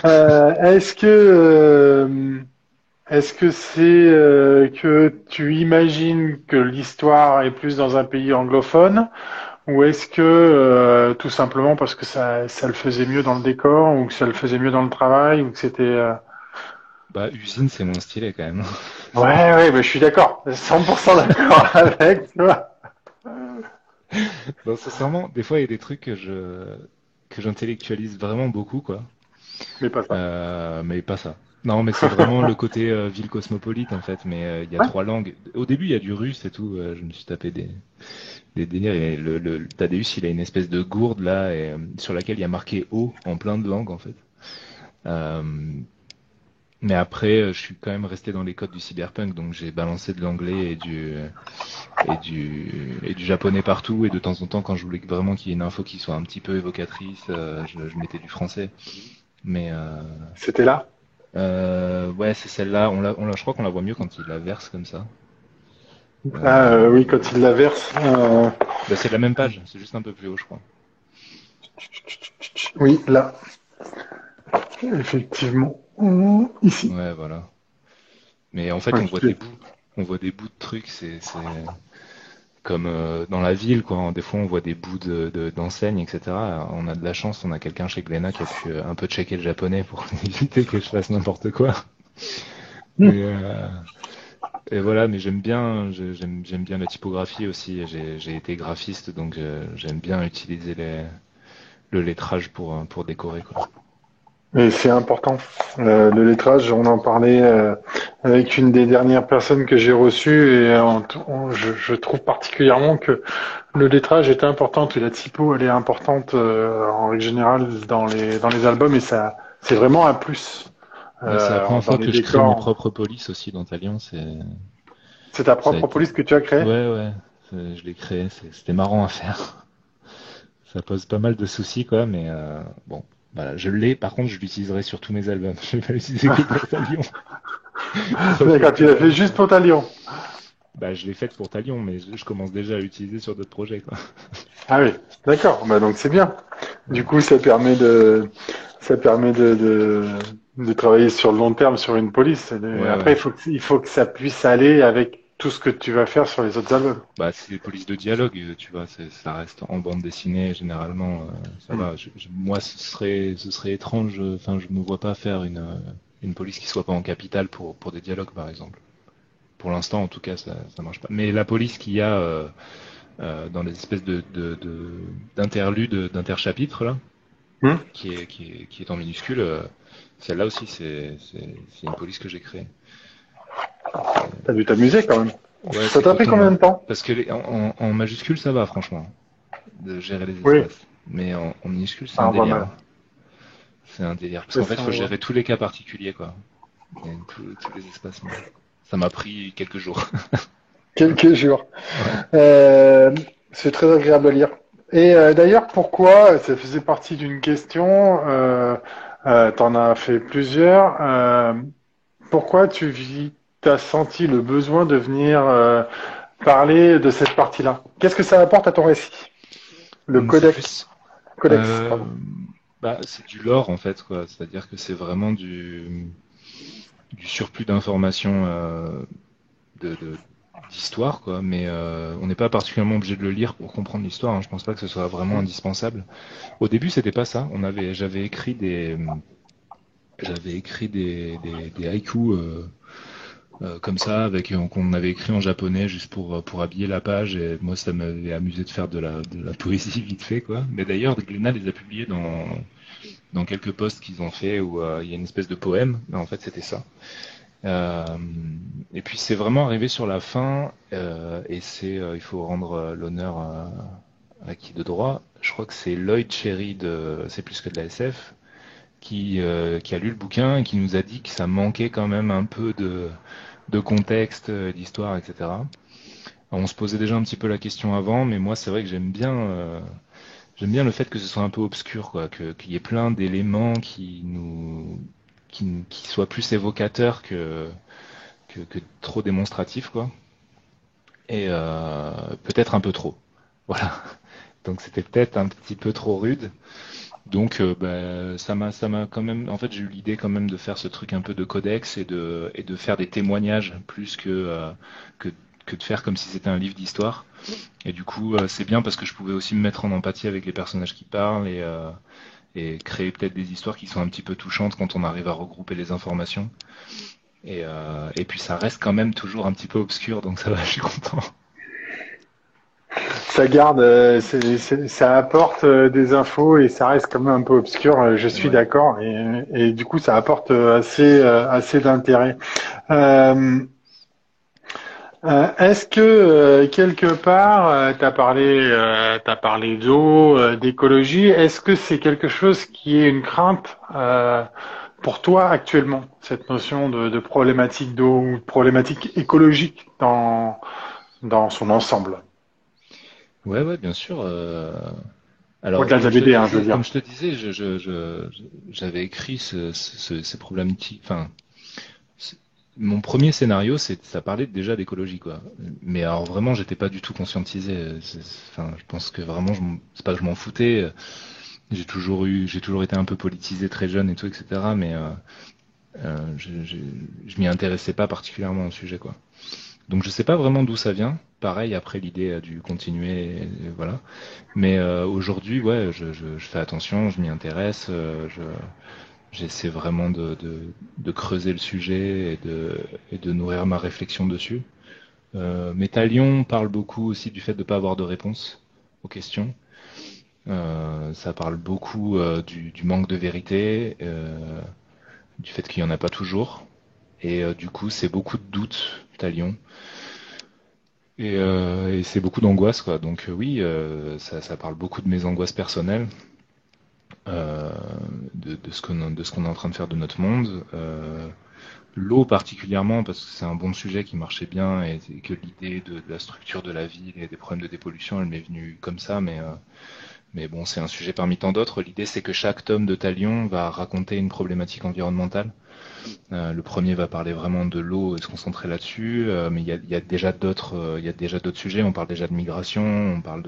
Est-ce que est-ce que c'est que tu imagines que l'histoire est plus dans un pays anglophone, ou est-ce que tout simplement parce que ça le faisait mieux dans le décor, ou que ça le faisait mieux dans le travail, ou que c'était Bah, usine, c'est moins stylé quand même. ouais, ouais, mais je suis d'accord, 100% d'accord avec, tu vois. Non, sincèrement, des fois, il y a des trucs que j'intellectualise vraiment beaucoup, quoi. Mais pas ça. Mais pas ça. Non, mais c'est vraiment le côté ville cosmopolite en fait. Mais il y a Ouais. trois langues. Au début, il y a du russe et tout. Je me suis tapé des délires. Et le Tadeusz, il a une espèce de gourde là, sur laquelle il y a marqué O en plein de langues en fait. Euh, mais après, je suis quand même resté dans les codes du cyberpunk, donc j'ai balancé de l'anglais et du japonais partout. Et de temps en temps, quand je voulais vraiment qu'il y ait une info qui soit un petit peu évocatrice, je mettais du français. Mais C'était là. ouais, c'est celle-là. Je crois qu'on la voit mieux quand il la verse comme ça. Ah, Euh, oui, quand il la verse. Bah, c'est la même page, c'est juste un peu plus haut, je crois. Oui, là, effectivement. Ici. Ouais, voilà. Mais en fait, Ouais, on voit des bouts de trucs. C'est comme dans la ville, quoi. Des fois, on voit des bouts d'enseignes, etc. On a de la chance, on a quelqu'un chez Glénat qui a pu un peu checker le japonais pour éviter que je fasse n'importe quoi. Et, et voilà, mais j'aime bien la typographie aussi. J'ai été graphiste, donc j'aime bien utiliser le lettrage pour décorer, quoi. et c'est important. Le lettrage, on en parlait avec une des dernières personnes que j'ai reçues, et je trouve particulièrement que le lettrage est important, que la typo, elle est importante en règle générale dans les albums, et ça, c'est vraiment un plus Ouais, c'est la première dans fois les que je crée mes décors. propres polices aussi dans Talion. C'est ta Ça a propre été, police que tu as créée? ouais, ouais, je l'ai créé. C'était marrant à faire. Ça pose pas mal de soucis, quoi, mais bon, voilà, je l'ai. Par contre, je l'utiliserai sur tous mes albums. Je vais pas l'utiliser que pour Talion. Ça fait D'accord, tu l'as peur. fait juste pour ta Lyon. Bah, je l'ai faite pour Talion, mais je commence déjà à l'utiliser sur d'autres projets, quoi. Ah oui, d'accord, bah donc c'est bien. Du Ouais. coup, ça permet de travailler sur le long terme sur une police. Et Ouais, après, ouais. il faut que ça puisse aller avec tout ce que tu vas faire sur les autres albums. Bah, c'est des polices de dialogue, tu vois, ça reste en bande dessinée, généralement, ça Hmm. va. Moi, ce serait étrange, enfin, je me vois pas faire une police qui soit pas en capitale pour des dialogues, par exemple. Pour l'instant, en tout cas, ça marche pas. Mais la police qu'il y a dans les espèces d'interludes, d'interchapitres, là, Hmm. qui est en minuscule, celle-là aussi, c'est une police que j'ai créée. T'as dû t'amuser quand même. Ouais, Ça c'est t'a pris coton, combien hein. de temps? Parce que en majuscule, ça va, franchement, de gérer les Oui, espaces. Mais en minuscule, c'est ça un envoie délire, mal. hein. C'est un délire. Parce Oui, qu'en fait, il ça faut envoie. gérer tous les cas particuliers, quoi. Et tous les espacements. Ça m'a pris quelques jours. Quelques jours. Ouais. Euh, c'est très agréable à lire. Et d'ailleurs, pourquoi, ça faisait partie d'une question, t'en as fait plusieurs, pourquoi t'as senti le besoin de venir parler de cette partie-là? Qu'est-ce que ça apporte à ton récit? Le C'est plus, codex, euh, pardon. bah, c'est du lore en fait, quoi. C'est-à-dire que c'est vraiment du surplus d'informations de, de- d'histoire, quoi. Mais on n'est pas particulièrement obligé de le lire pour comprendre l'histoire, hein. Je pense pas que ce soit vraiment indispensable. Au début, c'était pas ça. J'avais écrit des haïkus comme ça, qu'on avait écrit en japonais juste pour habiller la page. Et moi, ça m'avait amusé de faire de la poésie vite fait, quoi. Mais d'ailleurs, Glénat les a publiés dans quelques posts qu'ils ont fait où il y a une espèce de poème. Mais en fait, c'était ça. Euh, et puis c'est vraiment arrivé sur la fin, et il faut rendre l'honneur à qui de droit. Je crois que c'est Lloyd Cherry de C'est plus que de la SF qui a lu le bouquin et qui nous a dit que ça manquait quand même un peu de contexte, d'histoire, etc. Alors, on se posait déjà un petit peu la question avant, mais moi c'est vrai que j'aime bien. j'aime bien le fait que ce soit un peu obscur, quoi, qu'il y ait plein d'éléments qui soient plus évocateurs que trop démonstratifs, quoi. Et peut-être un peu trop. Voilà. Donc c'était peut-être un petit peu trop rude. Donc ça m'a quand même. En fait, j'ai eu l'idée quand même de faire ce truc un peu de codex et de faire des témoignages plus que que de faire comme si c'était un livre d'histoire. Et du coup, c'est bien parce que je pouvais aussi me mettre en empathie avec les personnages qui parlent et créer peut-être des histoires qui sont un petit peu touchantes quand on arrive à regrouper les informations. Et puis ça reste quand même toujours un petit peu obscur, donc ça va, je suis content. Ça garde, ça apporte des infos et ça reste quand même un peu obscur. Je suis Ouais. d'accord et du coup ça apporte assez d'intérêt. Euh, Est-ce que quelque part, t'as parlé d'eau, d'écologie. Est-ce que c'est quelque chose qui est une crainte pour toi actuellement, cette notion de problématique d'eau ou de problématique écologique dans son ensemble, Ouais, ouais, bien sûr. Alors, au-delà de la BD, hein, je veux dire. comme je te disais, j'avais écrit ces problématiques. Enfin, c'est- mon premier scénario, ça parlait déjà d'écologie, quoi. Mais alors vraiment, j'étais pas du tout conscientisé. Enfin, je pense que vraiment, c'est pas que je m'en foutais. J'ai toujours été un peu politisé très jeune et tout, etc. Mais je m'y intéressais pas particulièrement au sujet, quoi. Donc je sais pas vraiment d'où ça vient. Pareil, après l'idée a dû continuer, et voilà. Mais aujourd'hui, ouais, je fais attention, je m'y intéresse, j'essaie vraiment de creuser le sujet et de nourrir ma réflexion dessus. Métallion parle beaucoup aussi du fait de ne pas avoir de réponse aux questions. Ça parle beaucoup du manque de vérité, du fait qu'il n'y en a pas toujours. Et du coup, c'est beaucoup de doutes, Talion. Et c'est beaucoup d'angoisse, quoi. Donc oui, ça parle beaucoup de mes angoisses personnelles, euh, de ce qu'on est en train de faire de notre monde. L'eau particulièrement, parce que c'est un bon sujet qui marchait bien et que l'idée de la structure de la ville et des problèmes de dépollution, elle m'est venue comme ça, mais bon, c'est un sujet parmi tant d'autres. L'idée, c'est que chaque tome de Talion va raconter une problématique environnementale. Le premier va parler vraiment de l'eau et se concentrer là-dessus, mais il y a déjà d'autres sujets. On parle déjà de migration, on parle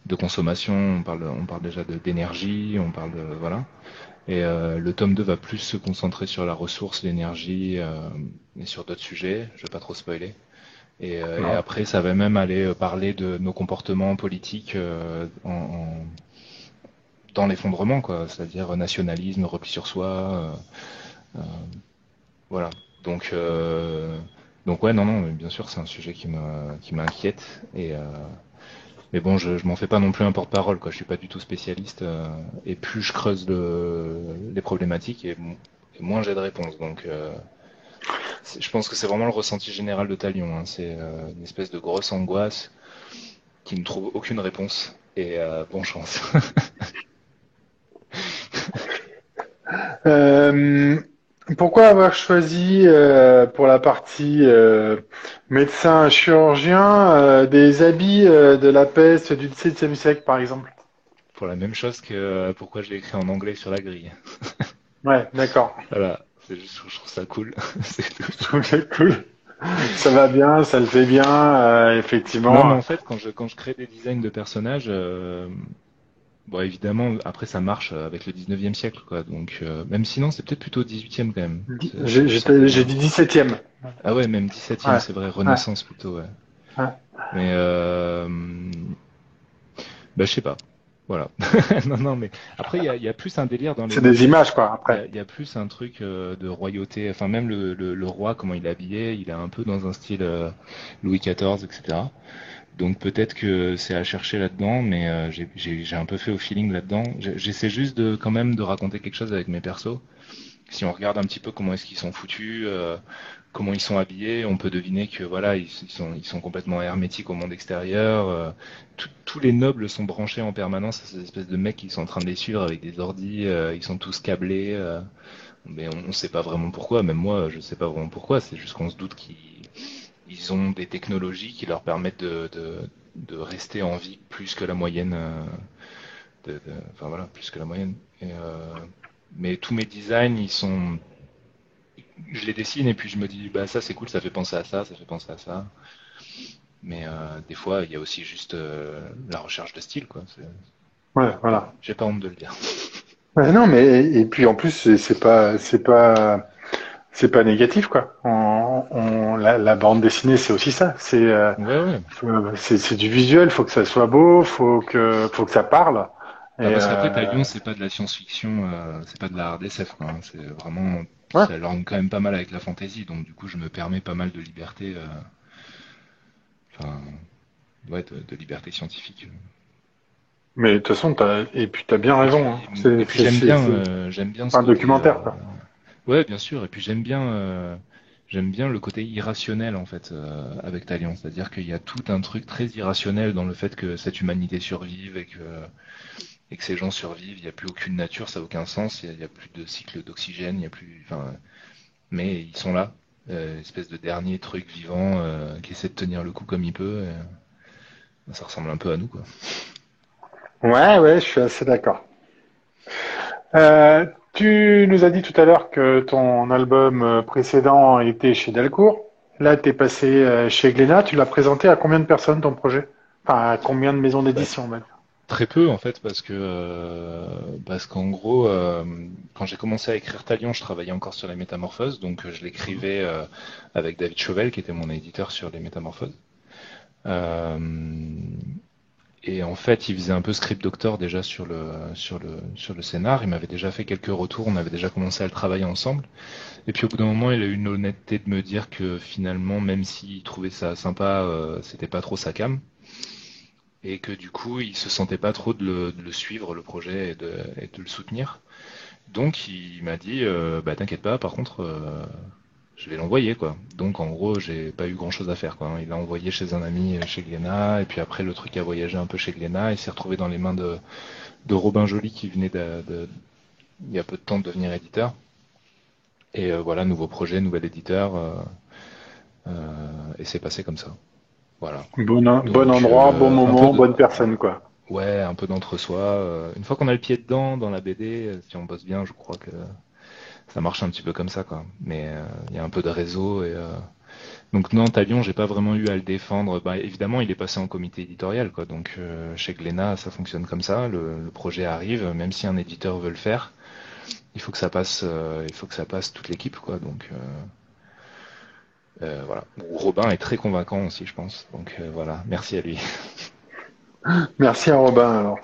de consommation, on parle déjà d'énergie, on parle de voilà. Et le tome 2 va plus se concentrer sur la ressource, l'énergie et sur d'autres sujets. Je vais pas trop spoiler. Et Non. après, ça va même aller parler de nos comportements politiques dans l'effondrement, quoi. C'est-à-dire nationalisme, repli sur soi. Euh, voilà. Donc, euh, donc ouais, non, non, mais bien sûr, c'est un sujet qui m'inquiète. Mais bon, je m'en fais pas non plus un porte-parole, quoi. Je suis pas du tout spécialiste. Et plus je creuse les problématiques, et moins j'ai de réponses. Donc, je pense que c'est vraiment le ressenti général de Talion, hein. C'est une espèce de grosse angoisse qui ne trouve aucune réponse. Et bonne chance. Euh, Pourquoi avoir choisi pour la partie médecin chirurgien des habits de la peste du XVIIe siècle, par exemple? Pour la même chose que pourquoi je l'ai écrit en anglais sur la grille. Ouais, d'accord. Voilà, c'est juste, je trouve ça cool. C'est tout. Je trouve ça cool. Ça va bien, ça le fait bien, Non, mais effectivement. en fait, quand je crée des designs de personnages, bon, évidemment, après ça marche avec le 19e siècle, quoi. Donc, même sinon, c'est peut-être plutôt 18e quand même. J'ai dit 17e. Ah ouais, même 17e, Ouais, c'est vrai, ouais, Renaissance plutôt, ouais. ouais. Mais, bah, je sais pas. Voilà. Non, non, mais après, il y a plus un délire dans les C'est des motifs. images, quoi, après. Il y a plus un truc de royauté. Enfin, même le roi, comment il est habillé, il est un peu dans un style Louis XIV, etc. Donc peut-être que c'est à chercher là-dedans, mais j'ai un peu fait au feeling là-dedans. J'essaie juste quand même de raconter quelque chose avec mes persos. Si on regarde un petit peu comment est-ce qu'ils sont foutus, comment ils sont habillés, on peut deviner que voilà, ils sont complètement hermétiques au monde extérieur. Tous les nobles sont branchés en permanence à ces espèces de mecs qui sont en train de les suivre avec des ordis. Ils sont tous câblés, mais on ne sait pas vraiment pourquoi. Même moi, je sais pas vraiment pourquoi. C'est juste qu'on se doute qu'ils ont des technologies qui leur permettent de rester en vie plus que la moyenne. enfin voilà, plus que la moyenne. Mais tous mes designs, je les dessine et puis je me dis, bah ça c'est cool, ça fait penser à ça, ça fait penser à ça. Mais des fois, il y a aussi juste la recherche de style, quoi. Ouais, voilà. J'ai pas honte de le dire. Ouais, non, mais et puis en plus, c'est pas négatif, quoi. La bande dessinée, c'est aussi ça. Ouais, ouais. C'est du visuel. Faut que ça soit beau. Faut que ça parle. Et Bah parce qu'après, Talion, c'est pas de la science-fiction, c'est pas de la hard SF, quoi, hein. C'est vraiment, puis ouais. ça lorgne quand même pas mal avec la fantasy, donc du coup, je me permets pas mal de liberté, enfin, ouais, de liberté scientifique. Mais de toute façon, et puis t'as bien Et raison. Hein. puis, et puis j'aime bien ce un côté. documentaire, quoi. Ouais, bien sûr. Et puis j'aime bien le côté irrationnel en fait avec Talion. C'est-à-dire qu'il y a tout un truc très irrationnel dans le fait que cette humanité survive et que ces gens survivent. Il n'y a plus aucune nature, ça n'a aucun sens. Il y a plus de cycle d'oxygène. Il y a plus. Enfin, mais ils sont là, espèce de dernier truc vivant qui essaie de tenir le coup comme il peut. Ça ressemble un peu à nous, quoi. Ouais, ouais, je suis assez d'accord. Tu nous as dit tout à l'heure que ton album précédent était chez Delcourt. Là, t'es passé chez Glénat. Tu l'as présenté à combien de personnes ton projet? Enfin, à combien de maisons Bah, d'édition, même? très peu en fait parce qu'en gros quand j'ai commencé à écrire Talion, je travaillais encore sur les Métamorphoses, donc je l'écrivais avec David Chauvel qui était mon éditeur sur les Métamorphoses. Euh, et en fait, il faisait un peu script doctor déjà sur le scénar. Il m'avait déjà fait quelques retours, on avait déjà commencé à le travailler ensemble. Et puis au bout d'un moment, il a eu une honnêteté de me dire que finalement, même s'il trouvait ça sympa, c'était pas trop sa came. Et que du coup, il se sentait pas trop de le suivre, le projet, et de le soutenir. Donc il m'a dit, bah t'inquiète pas, par contre, je vais l'envoyer, quoi. Donc en gros, j'ai pas eu grand-chose à faire, quoi. Il l'a envoyé chez un ami chez Glénat, et puis après le truc a voyagé un peu chez Glénat, et s'est retrouvé dans les mains de Robin Joly qui venait il y a peu de temps de devenir éditeur. Et voilà, nouveau projet, nouvel éditeur, et c'est passé comme ça. Voilà. Bon Donc endroit, bon un peu moment, de, bonne personne, quoi. ouais, un peu d'entre-soi. Une fois qu'on a le pied dedans dans la BD, si on bosse bien, je crois que ça marche un petit peu comme ça, quoi. Mais il y a un peu de réseau et donc non, Talion, j'ai pas vraiment eu à le défendre. Bah, évidemment, il est passé en comité éditorial, quoi. Donc chez Glénat, ça fonctionne comme ça. Le projet arrive, même si un éditeur veut le faire, il faut que ça passe toute l'équipe, quoi. Donc voilà. Robin est très convaincant aussi, je pense. Donc voilà, merci à lui. Merci à Robin, alors.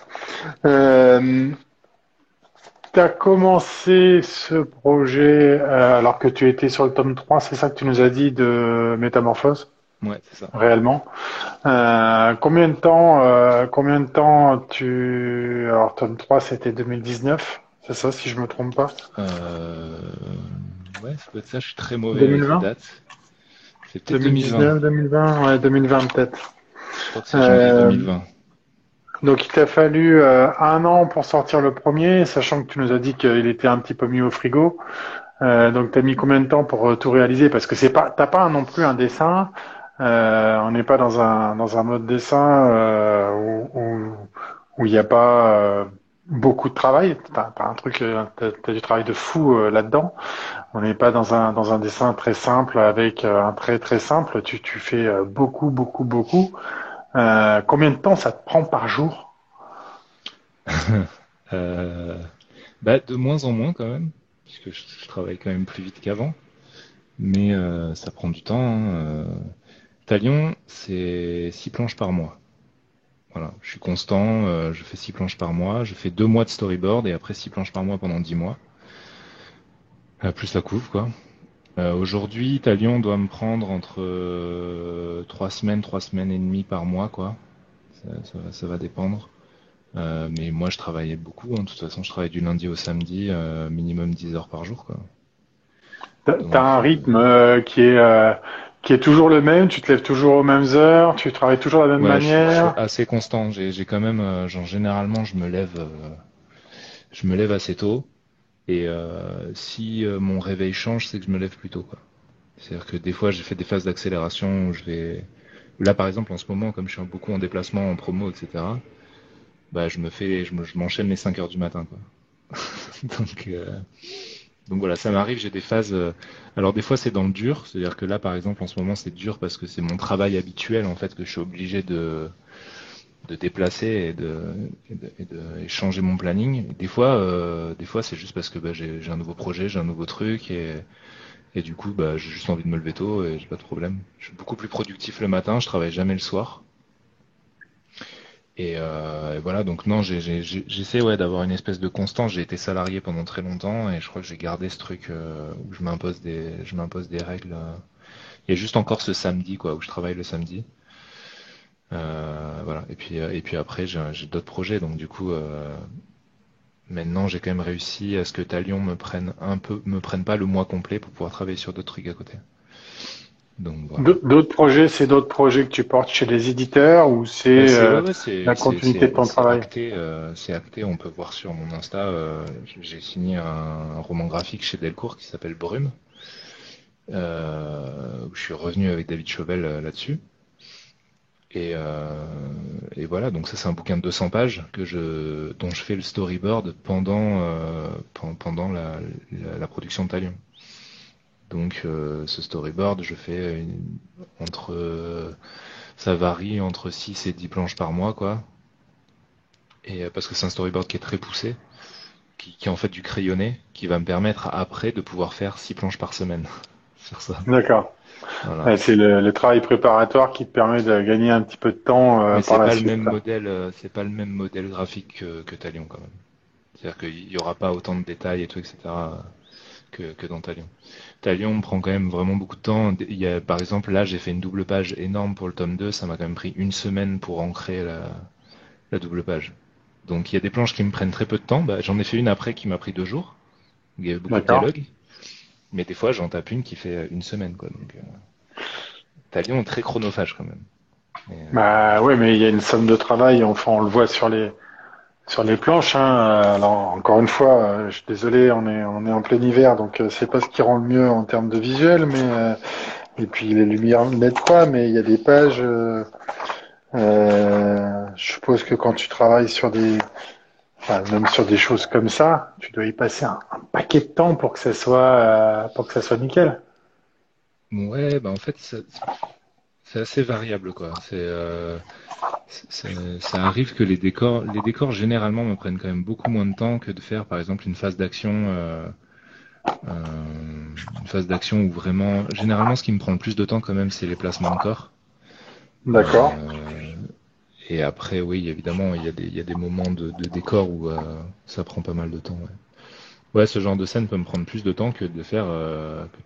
Tu as commencé ce projet alors que tu étais sur le tome 3, c'est ça que tu nous as dit de Métamorphose, Ouais, c'est ça. réellement. Combien de temps alors tome 3 c'était 2019, c'est ça si je me trompe pas? Euh, ouais, ça peut être ça. Je suis très mauvais avec les 2020? dates. C'est peut-être 2020. 2019, 2020, ouais, 2020 peut-être. Je crois que c'est janvier Euh, 2020. donc il t'a fallu un an pour sortir le premier, sachant que tu nous as dit qu'il était un petit peu mis au frigo. Donc t'as mis combien de temps pour tout réaliser? Parce que t'as pas non plus un dessin. On n'est pas dans un mode dessin où il n'y a pas beaucoup de travail. T'as un truc, t'as du travail de fou là-dedans. On n'est pas dans un dessin très simple avec un trait très simple. Tu fais beaucoup, beaucoup, beaucoup. Combien de temps ça te prend par jour? Euh, bah, de moins en moins quand même, puisque je travaille quand même plus vite qu'avant. Mais ça prend du temps, hein. Talion, c'est 6 planches par mois. Voilà, je suis constant, je fais 6 planches par mois, je fais 2 mois de storyboard et après 6 planches par mois pendant 10 mois. Plus la couve, quoi. Aujourd'hui, Talion doit me prendre entre 3 semaines et demie par mois, quoi. Ça va dépendre. Mais moi, je travaillais beaucoup, hein. De toute façon, je travaille du lundi au samedi, minimum 10 heures par jour, quoi. T'as Donc, un rythme qui est toujours le même, tu te lèves toujours aux mêmes heures, tu travailles toujours de la même ouais, je suis manière. assez constant. J'ai quand même, genre, généralement, je me lève assez tôt. Et si mon réveil change, c'est que je me lève plus tôt, quoi. C'est-à-dire que des fois, j'ai fait des phases d'accélération où je vais. Là, par exemple, en ce moment, comme je suis beaucoup en déplacement, en promo, etc. bah je m'enchaîne les 5 heures du matin, quoi. Donc, donc voilà, ça m'arrive, j'ai des phases. Alors des fois c'est dans le dur, c'est-à-dire que là par exemple en ce moment c'est dur parce que c'est mon travail habituel en fait que je suis obligé de déplacer et changer mon planning. Et des fois c'est juste parce que bah, j'ai un nouveau projet, j'ai un nouveau truc et du coup bah j'ai juste envie de me lever tôt et j'ai pas de problème. Je suis beaucoup plus productif le matin, je travaille jamais le soir. Et voilà, donc non, j'essaie ouais d'avoir une espèce de constance. J'ai été salarié pendant très longtemps et je crois que j'ai gardé ce truc où je m'impose des règles. Il y a juste encore ce samedi quoi où je travaille le samedi. Voilà. Et puis après j'ai d'autres projets, donc du coup maintenant j'ai quand même réussi à ce que Talion me prenne pas le mois complet pour pouvoir travailler sur d'autres trucs à côté. Donc voilà. D'autres projets, c'est d'autres projets que tu portes chez les éditeurs ou Bah, c'est c'est ouais, ouais, la continuité de ton travail? c'est acté. On peut voir sur mon Insta. J'ai signé un roman graphique chez Delcourt qui s'appelle Brume. Où je suis revenu avec David Chauvel là-dessus. Et, euh, et voilà, donc ça c'est un bouquin de 200 pages dont je fais le storyboard pendant la production de Talion. Donc ce storyboard, ça varie entre 6 et 10 planches par mois, quoi. Et parce que c'est un storyboard qui est très poussé, qui est en fait du crayonné, qui va me permettre après de pouvoir faire 6 planches par semaine sur ça. D'accord. Voilà. Ouais, c'est le travail préparatoire qui te permet de gagner un petit peu de temps Mais par la suite, quoi. c'est pas le même modèle graphique que Talion quand même. C'est-à-dire qu'il y aura pas autant de détails et tout, etc. Que dans Talion. Talion me prend quand même vraiment beaucoup de temps. Par exemple, là, j'ai fait une double page énorme pour le tome 2. Ça m'a quand même pris une semaine pour ancrer la double page. Donc il y a des planches qui me prennent très peu de temps. Bah, j'en ai fait une après qui m'a pris 2 jours. Il y avait beaucoup de D'accord. dialogues. Mais des fois, j'en tape une qui fait une semaine, quoi. Donc, Talion est très chronophage quand même. Et, Bah ouais, mais il y a une somme de travail. Enfin, on le voit sur les planches. Hein. Alors encore une fois, je suis désolé, on est en plein hiver, donc c'est pas ce qui rend le mieux en termes de visuel, mais et puis les lumières n'aident pas. Mais il y a des pages. Je suppose que quand tu travailles sur enfin, même sur des choses comme ça, tu dois y passer un paquet de temps pour que ça soit nickel. ouais, bah en fait, c'est assez variable, quoi. Ça arrive que les décors généralement me prennent quand même beaucoup moins de temps que de faire, par exemple, une phase d'action où vraiment, généralement, ce qui me prend le plus de temps quand même, c'est les placements de corps. D'accord. Euh, et après, oui, évidemment, il y a des moments de décor où ça prend pas mal de temps. Ouais. Ouais, ce genre de scène peut me prendre plus de temps que de faire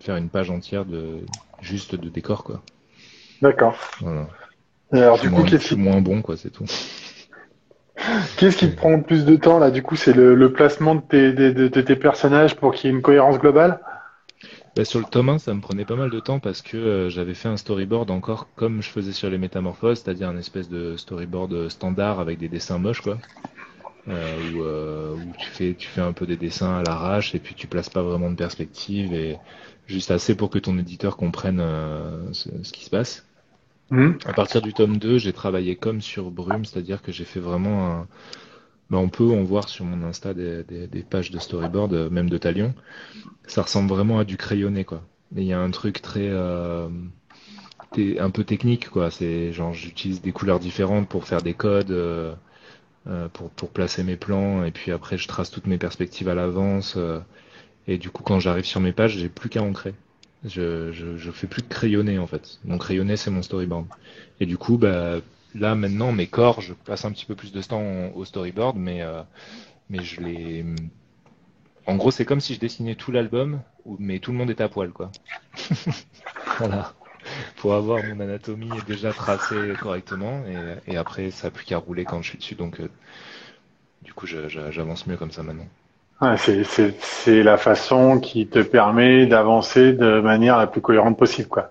une page entière juste de décor, quoi. D'accord. Voilà. Et alors du coup, Je suis moins bon, quoi, c'est tout. qu'est-ce qui te prend le plus de temps là? Du coup, c'est le placement de tes personnages pour qu'il y ait une cohérence globale? Bah, sur le tome 1, ça me prenait pas mal de temps parce que j'avais fait un storyboard encore comme je faisais sur les métamorphoses, c'est-à-dire une espèce de storyboard standard avec des dessins moches, quoi. Où tu fais un peu des dessins à l'arrache et puis tu places pas vraiment de perspective et juste assez pour que ton éditeur comprenne ce qui se passe. Hmm. À partir du tome 2, j'ai travaillé comme sur Brume, c'est-à-dire que j'ai fait vraiment bah, on peut en voir sur mon Insta des pages de storyboard, même de Talion. Ça ressemble vraiment à du crayonné, quoi. Mais il y a un truc un peu technique, quoi. C'est genre j'utilise des couleurs différentes pour faire des codes, pour placer mes plans, et puis après je trace toutes mes perspectives à l'avance. Et du coup, quand j'arrive sur mes pages, j'ai plus qu'à ancrer. Je fais plus de crayonné en fait. Mon crayonné, c'est mon storyboard. Et du coup, bah là maintenant, mes corps, je passe un petit peu plus de temps au storyboard, mais je les. En gros, c'est comme si je dessinais tout l'album, mais tout le monde est à poil, quoi. Voilà. Pour avoir mon anatomie déjà tracée correctement, et après, ça n'a plus qu'à rouler quand je suis dessus, donc du coup, j'avance mieux comme ça maintenant. Ouais, c'est la façon qui te permet d'avancer de manière la plus cohérente possible, quoi.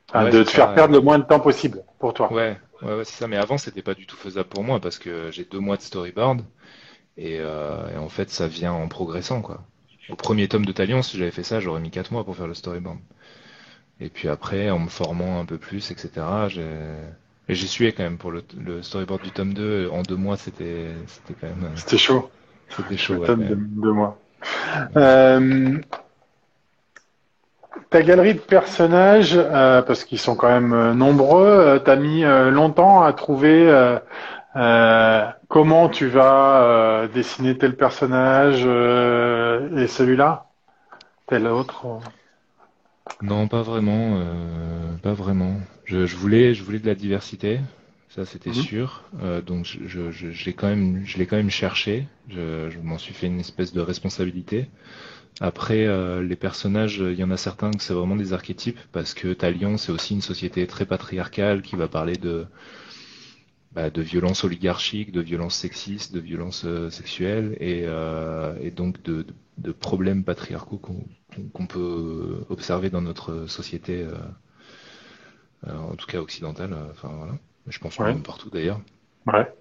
Enfin, Ouais, de c'est te faire ça. perdre le moins de temps possible pour toi. Ouais, c'est ça. Mais avant, c'était pas du tout faisable pour moi parce que j'ai 2 mois de storyboard et en fait, ça vient en progressant, quoi. Au premier tome de Talion, si j'avais fait ça, j'aurais mis 4 mois pour faire le storyboard. Et puis après, en me formant un peu plus, etc., Et j'y suis quand même pour le storyboard du tome 2. En 2 mois, c'était quand même, C'était chaud. c'était Je chaud, ouais, quand m'étonne même. de moi. Euh, Ta galerie de personnages, parce qu'ils sont quand même nombreux, t'as mis longtemps à trouver comment tu vas dessiner tel personnage et celui-là, tel autre. Non, pas vraiment, pas vraiment. Je voulais de la diversité, ça c'était Mhm. sûr. Donc je l'ai quand même cherché. Je m'en suis fait une espèce de responsabilité. Après, les personnages, il y en a certains que c'est vraiment des archétypes parce que Talion, c'est aussi une société très patriarcale qui va parler de violences oligarchiques, de violences sexistes, de violences sexuelles et donc de problèmes patriarcaux qu'on peut observer dans notre société, en tout cas occidentale. Enfin voilà, je pense Ouais, même partout d'ailleurs. ouais.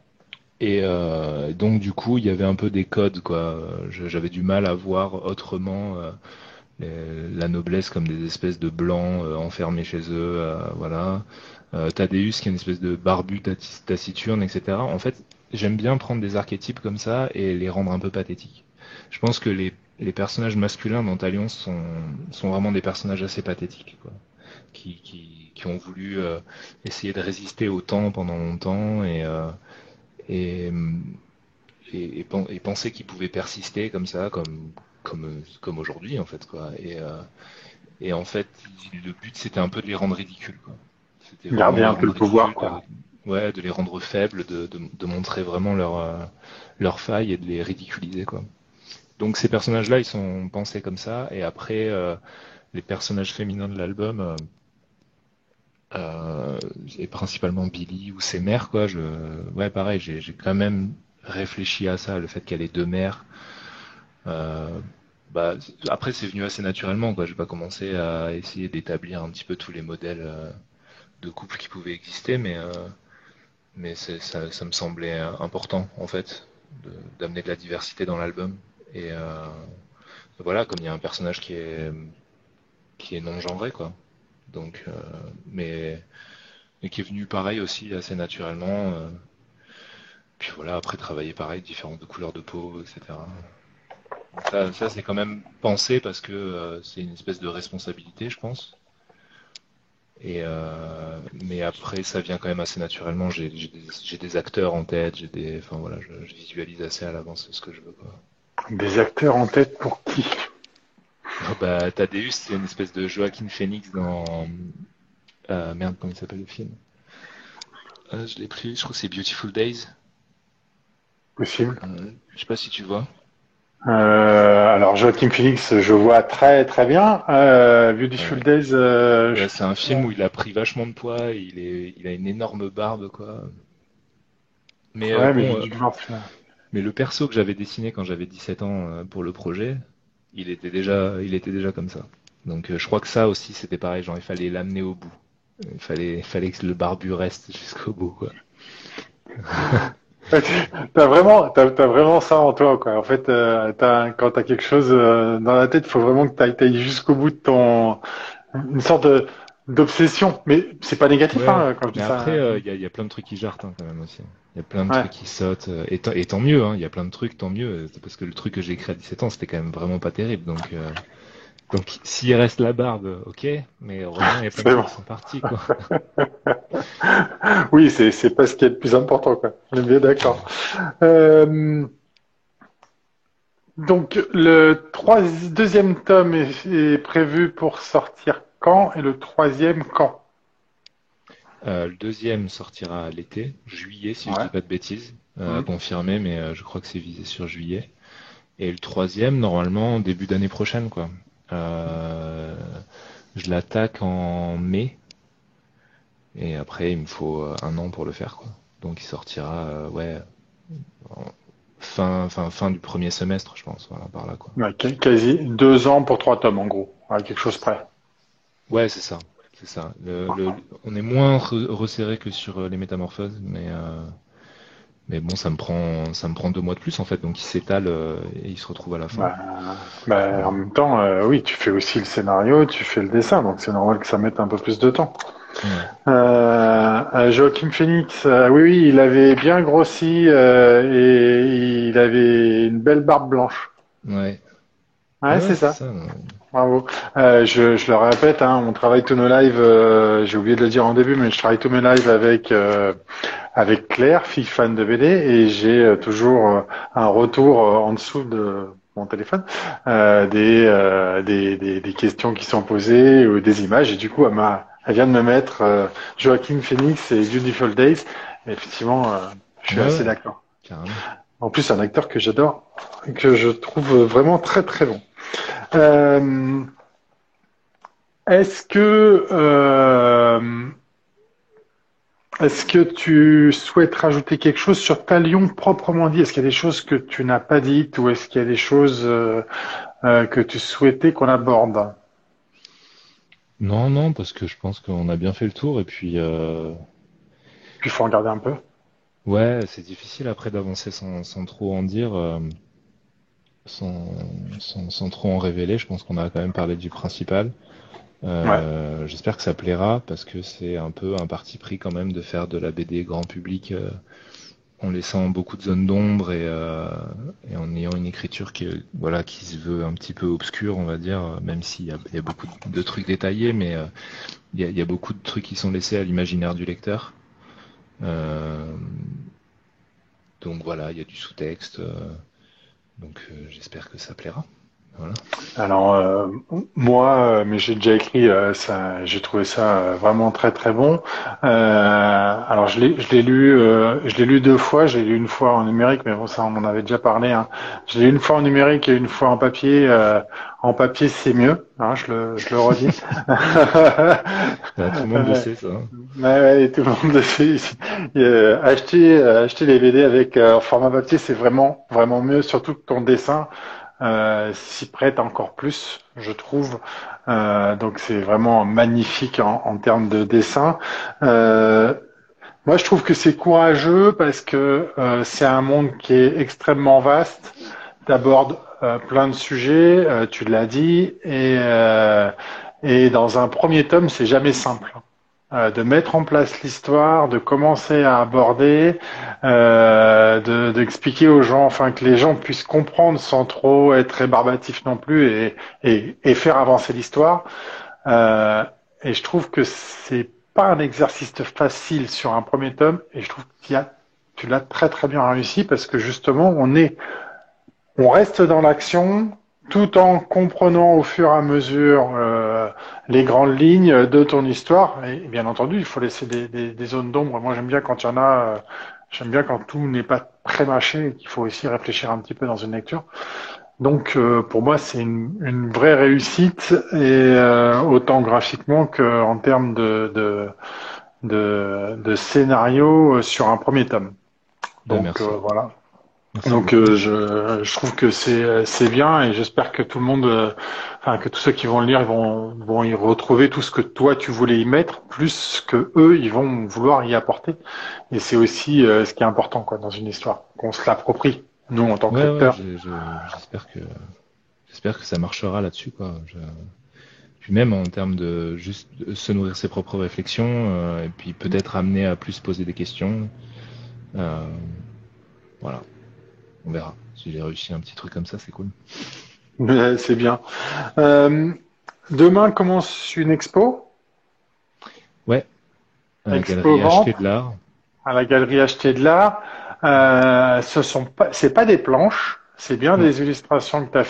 Et donc du coup, il y avait un peu des codes quoi. J'avais du mal à voir autrement la noblesse comme des espèces de blancs enfermés chez eux, voilà. Thaddeus qui est une espèce de barbu taciturne, etc. En fait, j'aime bien prendre des archétypes comme ça et les rendre un peu pathétiques. Je pense que les personnages masculins dans Talion sont vraiment des personnages assez pathétiques, quoi. Qui ont voulu essayer de résister au temps pendant longtemps et, et penser qu'ils pouvaient persister comme ça, comme aujourd'hui en fait, quoi. Et en fait, le but c'était un peu de les rendre ridicules, quoi. C'était vraiment de Garder les un peu rendre le pouvoir, ridicules, quoi. ouais, de les rendre faibles, de montrer vraiment leur faille et de les ridiculiser, quoi. Donc ces personnages-là, ils sont pensés comme ça. Et après, les personnages féminins de l'album, et principalement Billy ou ses mères, quoi. Ouais, pareil, j'ai quand même réfléchi à ça, le fait qu'elle ait deux mères. Euh, Bah, après, c'est venu assez naturellement, quoi. J'ai pas commencé à essayer d'établir un petit peu tous les modèles de couple qui pouvaient exister, mais ça me semblait important, en fait, d'amener de la diversité dans l'album. Et voilà, comme il y a un personnage qui est non genré, quoi. Donc, mais qui est venu pareil aussi assez naturellement. Puis voilà, après travailler pareil, différentes couleurs de peau, etc. Donc ça c'est quand même pensé parce que c'est une espèce de responsabilité, je pense. Mais après, ça vient quand même assez naturellement. J'ai des acteurs en tête, enfin voilà, je visualise assez à l'avance ce que je veux, quoi. Des acteurs en tête pour qui? Oh, bah, Thaddeus, c'est une espèce de Joaquin Phoenix dans merde, comment il s'appelle le film? Je l'ai pris, je crois que c'est Beautiful Days. Possible. Je sais pas si tu vois. Alors Joaquin Phoenix, je vois très très bien. Beautiful Ouais. Days, Ouais, c'est un film où il a pris vachement de poids, il a une énorme barbe, quoi. Mais ouais, mais j'ai bon, dû le voir celui-là. mais le perso que j'avais dessiné quand j'avais 17 ans pour le projet, il était déjà comme ça. Donc je crois que ça aussi c'était pareil, genre il fallait l'amener au bout. Il fallait que le barbu reste jusqu'au bout, quoi. Ouais, t'as vraiment ça en toi, quoi. En fait, quand t'as quelque chose dans la tête, il faut vraiment que t'ailles jusqu'au bout de une sorte d'obsession. Mais c'est pas négatif, Ouais, hein, quand je dis mais après ça. il y a plein de trucs qui jartent quand même aussi. Il y a plein de Ouais, trucs qui sautent, et tant mieux, hein, il y a plein de trucs, tant mieux. C'est parce que le truc que j'ai écrit à 17 ans, c'était quand même vraiment pas terrible. Donc s'il reste la barbe, ok, mais heureusement il y a plein de c'est trucs bon. qui sont partis, quoi. Oui, c'est pas ce qui est le plus important, quoi. On est bien d'accord. Ouais. Donc deuxième tome est prévu pour sortir quand et le troisième quand? Le deuxième sortira à l'été, juillet si je dis Ouais. pas de bêtises, à Mhm. confirmer, mais je crois que c'est visé sur juillet. Et le troisième, normalement, début d'année prochaine, quoi. Euh, je l'attaque en mai, et après, il me faut un an pour le faire, quoi. Donc il sortira, ouais, en fin du premier semestre, je pense, voilà, par là, quoi. Ouais, quasi 2 ans pour 3 tomes, en gros. Ouais, quelque chose près. Ouais, c'est ça, c'est ça. On est moins resserré que sur les métamorphoses, mais bon, ça me prend 2 mois de plus en fait, donc il s'étale et il se retrouve à la fin. En même temps, oui, tu fais aussi le scénario, tu fais le dessin, donc c'est normal que ça mette un peu plus de temps. Ouais. Joachim Phoenix, oui, oui, il avait bien grossi et il avait une belle barbe blanche. Ouais, Ouais, ouais, c'est ouais, c'est ça. ça. Bravo. Je le répète, hein, on travaille tous nos lives. J'ai oublié de le dire en début, mais je travaille tous mes lives avec Claire, fille fan de BD, et j'ai toujours un retour en dessous de mon téléphone des questions qui sont posées ou des images. Et du coup, elle vient de me mettre Joaquin Phoenix et Beautiful Days. Et effectivement, je suis Ouais, assez ouais, d'accord. carrément. En plus, c'est un acteur que j'adore, et que je trouve vraiment très très bon. Euh, est-ce que est-ce que tu souhaites rajouter quelque chose sur Talion proprement dit? Est-ce qu'il y a des choses que tu n'as pas dites ou est-ce qu'il y a des choses que tu souhaitais qu'on aborde? Non, non, parce que je pense qu'on a bien fait le tour et puis Puis il faut regarder un peu. ouais, c'est difficile après d'avancer sans trop en dire, sans, sans trop en révéler. Je pense qu'on a quand même parlé du principal. Ouais. J'espère que ça plaira parce que c'est un peu un parti pris quand même de faire de la BD grand public en laissant beaucoup de zones d'ombre et en ayant une écriture voilà, qui se veut un petit peu obscure, on va dire, même il y a beaucoup de trucs détaillés, mais il y a beaucoup de trucs qui sont laissés à l'imaginaire du lecteur. Euh, donc voilà, il y a du sous-texte, donc j'espère que ça plaira. Voilà. Alors moi, mais j'ai déjà écrit ça, j'ai trouvé ça vraiment très très bon. Alors je l'ai lu deux fois. J'ai lu une fois en numérique, mais bon ça on en avait déjà parlé. Hein. Je l'ai lu une fois en numérique et une fois en papier. En papier c'est mieux, hein, je le redis. Tout le monde le sait, ça. Hein. Ouais, ouais, et tout le monde le sait ici. Acheter les BD avec en format papier, c'est vraiment vraiment mieux, surtout que ton dessin s'y prête encore plus, je trouve. Donc c'est vraiment magnifique en termes de dessin. Euh, Moi, je trouve que c'est courageux parce que c'est un monde qui est extrêmement vaste. T'abordes plein de sujets, tu l'as dit, et dans un premier tome, c'est jamais simple. De mettre en place l'histoire, de commencer à aborder, d'expliquer aux gens, enfin que les gens puissent comprendre sans trop être rébarbatifs non plus et faire avancer l'histoire. Euh, et je trouve que c'est pas un exercice facile sur un premier tome, et je trouve que tu l'as très très bien réussi parce que justement on reste dans l'action tout en comprenant au fur et à mesure les grandes lignes de ton histoire. Et bien entendu, il faut laisser des zones d'ombre. Moi, j'aime bien quand il y en a. J'aime bien quand tout n'est pas pré-mâché et qu'il faut aussi réfléchir un petit peu dans une lecture. Donc, pour moi, c'est une vraie réussite, et autant graphiquement qu'en termes de scénario sur un premier tome. Ben, Donc, merci. voilà. Merci Donc beaucoup. je trouve que c'est bien et j'espère que tout le monde, enfin que tous ceux qui vont le lire, vont y retrouver tout ce que toi tu voulais y mettre, plus que eux ils vont vouloir y apporter. Et c'est aussi ce qui est important quoi dans une histoire, qu'on se l'approprie nous en tant que Ouais, ouais, lecteurs. j'espère que ça marchera là-dessus, quoi. Puis même en termes de juste se nourrir ses propres réflexions, et puis peut-être amener à plus se poser des questions. Euh, voilà, on verra. Si j'ai réussi un petit truc comme ça, c'est cool. C'est bien. Euh, Demain commence une expo, Ouais, à la expo galerie Acheter vente de l'art. à la galerie Acheter de l'art. C'est pas des planches, c'est bien Non. des illustrations que t'as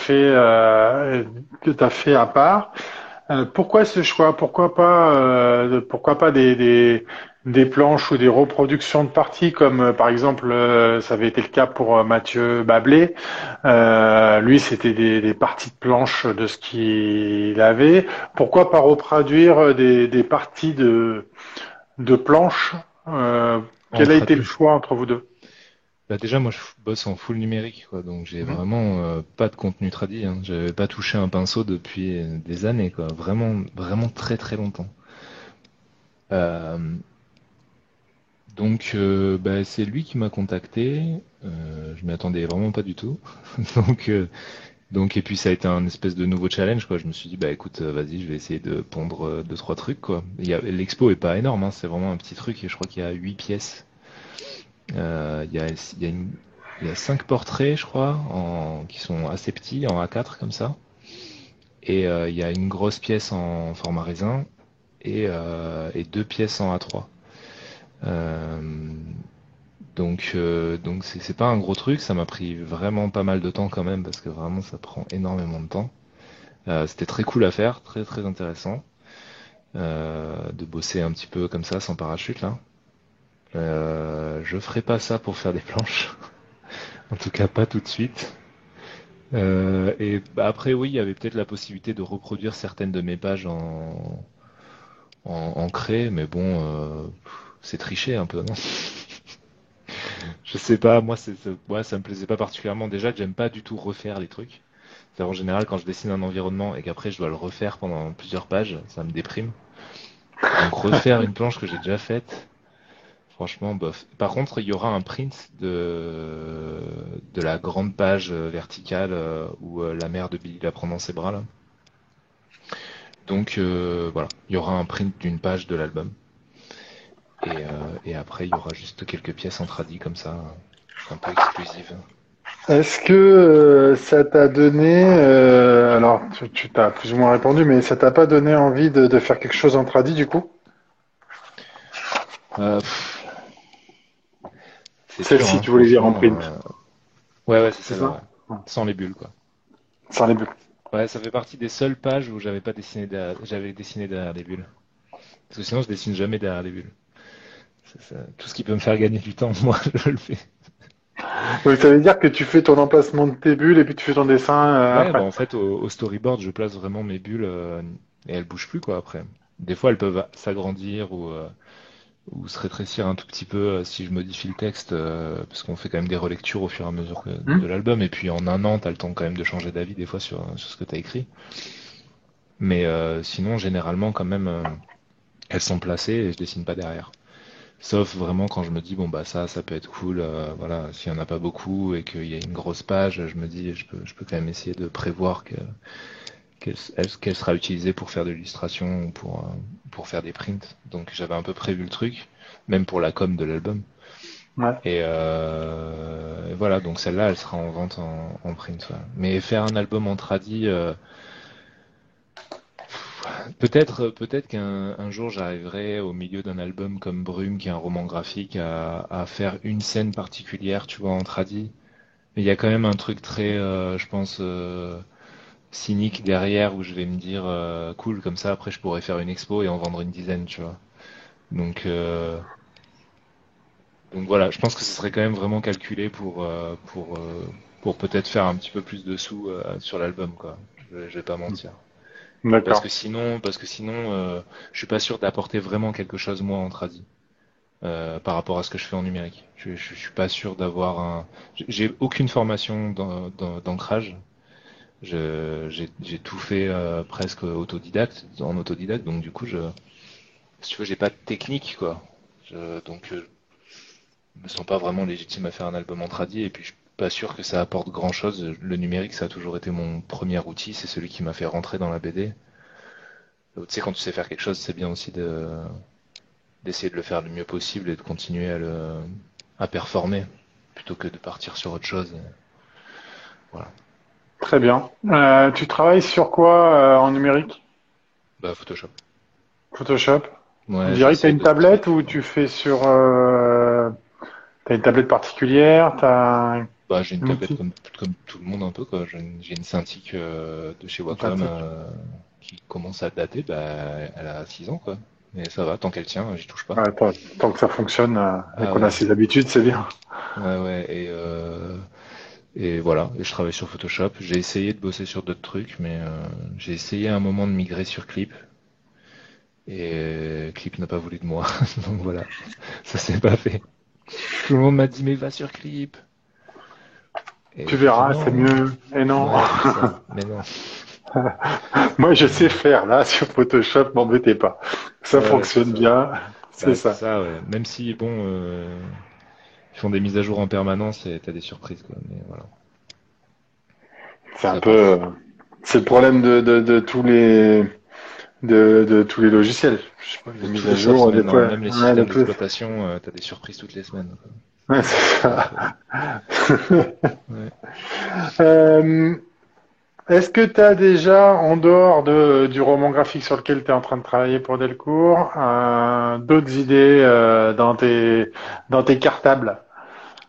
fait à part. Pourquoi ce choix? Pourquoi pas des planches ou des reproductions de parties comme par exemple ça avait été le cas pour Mathieu Bablé. Lui c'était des parties de planches de ce qu'il avait. Pourquoi pas reproduire des parties de planches? En Quel a été le tradu. choix entre vous deux? Bah déjà, moi, je bosse en full numérique, quoi, donc j'ai Mhm. vraiment pas de contenu tradi. Hein. J'avais pas touché un pinceau depuis des années, quoi. Vraiment, vraiment très très longtemps. Euh, donc, bah, c'est lui qui m'a contacté. Je m'y attendais vraiment pas du tout. Donc, Donc, et puis ça a été un espèce de nouveau challenge, quoi. Je me suis dit, bah écoute, vas-y, je vais essayer de pondre deux, trois trucs, quoi. L'expo est pas énorme, hein, c'est vraiment un petit truc, et je crois qu'il y a 8 pièces. Il y a 5 portraits, je crois, qui sont assez petits, en A4 comme ça. Et il y a une grosse pièce en format raisin et 2 pièces en A3. Euh, donc c'est pas un gros truc, ça m'a pris vraiment pas mal de temps quand même parce que vraiment ça prend énormément de temps. C'était très cool à faire, très très intéressant de bosser un petit peu comme ça sans parachute là. Je ferai pas ça pour faire des planches, en tout cas pas tout de suite. Et bah, après oui, il y avait peut-être la possibilité de reproduire certaines de mes pages en crée, mais bon, c'est tricher un peu, non? Je sais pas, moi, ouais, ça me plaisait pas particulièrement. Déjà que j'aime pas du tout refaire les trucs. C'est-à-dire, en général, quand je dessine un environnement et qu'après je dois le refaire pendant plusieurs pages, ça me déprime. Donc refaire une planche que j'ai déjà faite, franchement, bof. Par contre, il y aura un print de la grande page verticale où la mère de Billy la prend dans ses bras là. Donc voilà, il y aura un print d'une page de l'album. Et après, il y aura juste quelques pièces en tradi comme ça, un peu exclusives. Est-ce que ça t'a donné, alors tu t'as plus ou moins répondu, mais ça t'a pas donné envie de faire quelque chose en tradi du coup? Pff, c'est dur, Celle-ci, hein, tu voulais dire en franchement. print, Ouais, ouais, c'est c'est celle-là, ça? ouais. Ouais. Sans les bulles, quoi. Sans les bulles. Ouais, ça fait partie des seules pages où j'avais dessiné derrière les bulles. Parce que sinon, je dessine jamais derrière les bulles. Tout ce qui peut me faire gagner du temps, moi, je le fais. Donc ça veut dire que tu fais ton emplacement de tes bulles et puis tu fais ton dessin Ouais, bah après. en fait, au storyboard, je place vraiment mes bulles et elles bougent plus, quoi, après. Des fois, elles peuvent s'agrandir ou se rétrécir un tout petit peu si je modifie le texte, parce qu'on fait quand même des relectures au fur et à mesure de Hmm. l'album. Et puis en un an, t'as le temps quand même de changer d'avis des fois sur ce que t'as écrit. Mais sinon, généralement, quand même, elles sont placées et je dessine pas derrière. Sauf vraiment quand je me dis, bon, bah ça peut être cool, voilà, s'il y en a pas beaucoup et qu'il y a une grosse page, je me dis, je peux quand même essayer de prévoir qu'elle sera utilisée pour faire de l'illustration ou pour faire des prints. Donc j'avais un peu prévu le truc, même pour la com de l'album. Ouais. Et voilà, donc celle-là, elle sera en vente en print. Ouais. Mais faire un album en tradi, peut-être qu'un jour j'arriverai au milieu d'un album comme Brume, qui est un roman graphique, à faire une scène particulière, tu vois, en tradi. Mais il y a quand même un truc très, je pense, cynique derrière où je vais me dire, cool, comme ça, après je pourrais faire une expo et en vendre une dizaine, tu vois. Donc, euh, donc voilà, je pense que ce serait quand même vraiment calculé pour peut-être faire un petit peu plus de sous sur l'album, quoi. Je vais pas mentir. D'accord. Parce que sinon, je suis pas sûr d'apporter vraiment quelque chose moi en tradi par rapport à ce que je fais en numérique. Je suis pas sûr d'avoir un. J'ai aucune formation d'ancrage. J'ai tout fait presque en autodidacte, donc du coup, si tu veux, j'ai pas de technique, quoi. Je me sens pas vraiment légitime à faire un album en tradi, et puis je suis pas sûr que ça apporte grand chose. Le numérique, ça a toujours été mon premier outil, c'est celui qui m'a fait rentrer dans la BD. Tu sais, quand tu sais faire quelque chose, c'est bien aussi d'essayer de le faire le mieux possible et de continuer à performer, plutôt que de partir sur autre chose. Voilà. Très bien. Tu travailles sur quoi en numérique? Bah, Photoshop. Photoshop? Ouais, Direct, t'as j'essaye une de trouver tablette des. ou tu fais sur... t'as une tablette particulière? T'as Bah, j'ai une un tablette outil? comme tout le monde un peu, quoi. J'ai une Cintiq de chez Une Wacom pratique. qui commence à dater, bah, elle a 6 ans, quoi. Mais ça va, tant qu'elle tient, j'y touche pas. Ouais, tant que ça fonctionne et Ah qu'on a ouais, ses habitudes, c'est bien. ouais, ouais. Et voilà, et je travaille sur Photoshop. J'ai essayé de bosser sur d'autres trucs, mais j'ai essayé à un moment de migrer sur Clip. Et Clip n'a pas voulu de moi. Donc voilà, ça s'est pas fait. Tout le monde m'a dit, mais va sur Clip. Et Tu j'ai dit verras, c'est non. mieux. Et non. Ouais, c'est ça. Mais non. Moi, je sais Mais faire, là, sur Photoshop, m'embêtez pas. Ça ouais, c'est fonctionne ça. bien. C'est Bah, c'est ça. ça, ouais. Même si, bon, ils font des mises à jour en permanence et t'as des surprises, quoi. Mais voilà. C'est un Ça peu, passe. c'est le problème de tous les logiciels. Je sais pas, les De tous mises à les softs jour, des maintenant, fois, même les ouais, de systèmes plus. d'exploitation, tu as des surprises toutes les semaines. Ouais, c'est C'est un ça. peu. Ouais. Euh, Est-ce que tu as déjà, en dehors du roman graphique sur lequel tu es en train de travailler pour Delcourt, d'autres idées dans tes cartables?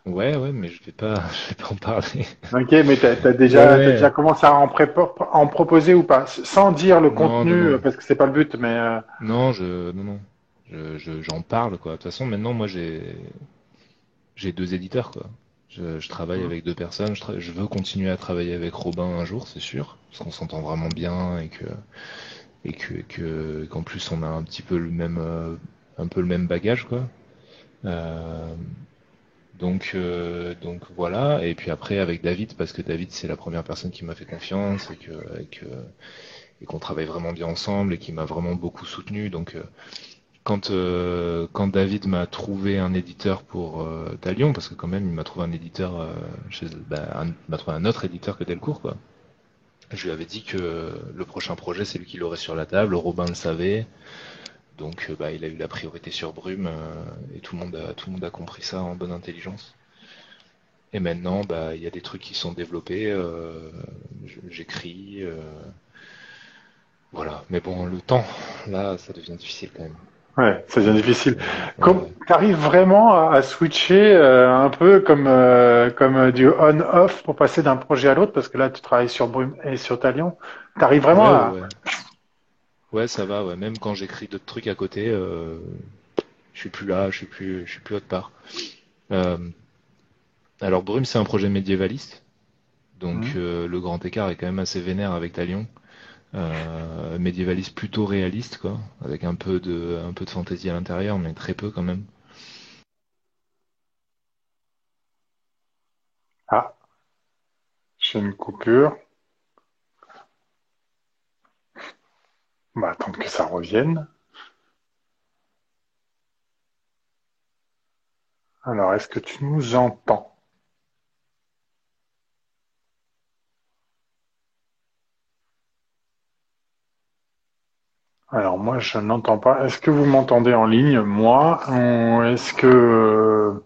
Ouais, ouais, mais je vais pas, je vais pas en parler. Ok, mais Ouais, t'as déjà ouais. commencé à en proposer ou pas? Sans dire le Non, non, contenu, non. parce que c'est pas le but, mais Non, non, non. J'en parle, quoi. De toute façon, maintenant, moi, j'ai deux éditeurs, quoi. Je travaille avec deux personnes. Je veux continuer à travailler avec Robin un jour, c'est sûr, parce qu'on s'entend vraiment bien qu'en plus on a un petit peu un peu le même bagage, quoi. Euh, donc voilà. Et puis après avec David, parce que David c'est la première personne qui m'a fait confiance et qu'on travaille vraiment bien ensemble et qui m'a vraiment beaucoup soutenu. Donc quand David m'a trouvé un éditeur pour Talion, parce que quand même il m'a trouvé un éditeur il m'a trouvé un autre éditeur que Delcourt, quoi. Je lui avais dit que le prochain projet c'est lui qui l'aurait sur la table, Robin le savait, donc il a eu la priorité sur Brume et tout le monde a compris ça en bonne intelligence. Et maintenant il y a des trucs qui sont développés, j'écris, voilà. Mais bon le temps, là ça devient difficile quand même. ouais, ça devient difficile. Ouais, ouais. T'arrives vraiment à switcher un peu comme du on-off pour passer d'un projet à l'autre, parce que là tu travailles sur Brume et sur Talion. T'arrives vraiment Ouais, ouais, à... ouais. Ouais, ça va, ouais. Même quand j'écris d'autres trucs à côté, je suis plus là, je suis plus autre part. Euh, alors Brume, c'est un projet médiévaliste, donc Hmm. le grand écart est quand même assez vénère avec Talion. Médiévaliste plutôt réaliste, quoi, avec un peu de fantaisie à l'intérieur, mais très peu quand même. Ah, j'ai une coupure. On va attendre que ça revienne. Alors, est-ce que tu nous entends? Alors moi, je n'entends pas. Est-ce que vous m'entendez en ligne, moi, ou est-ce que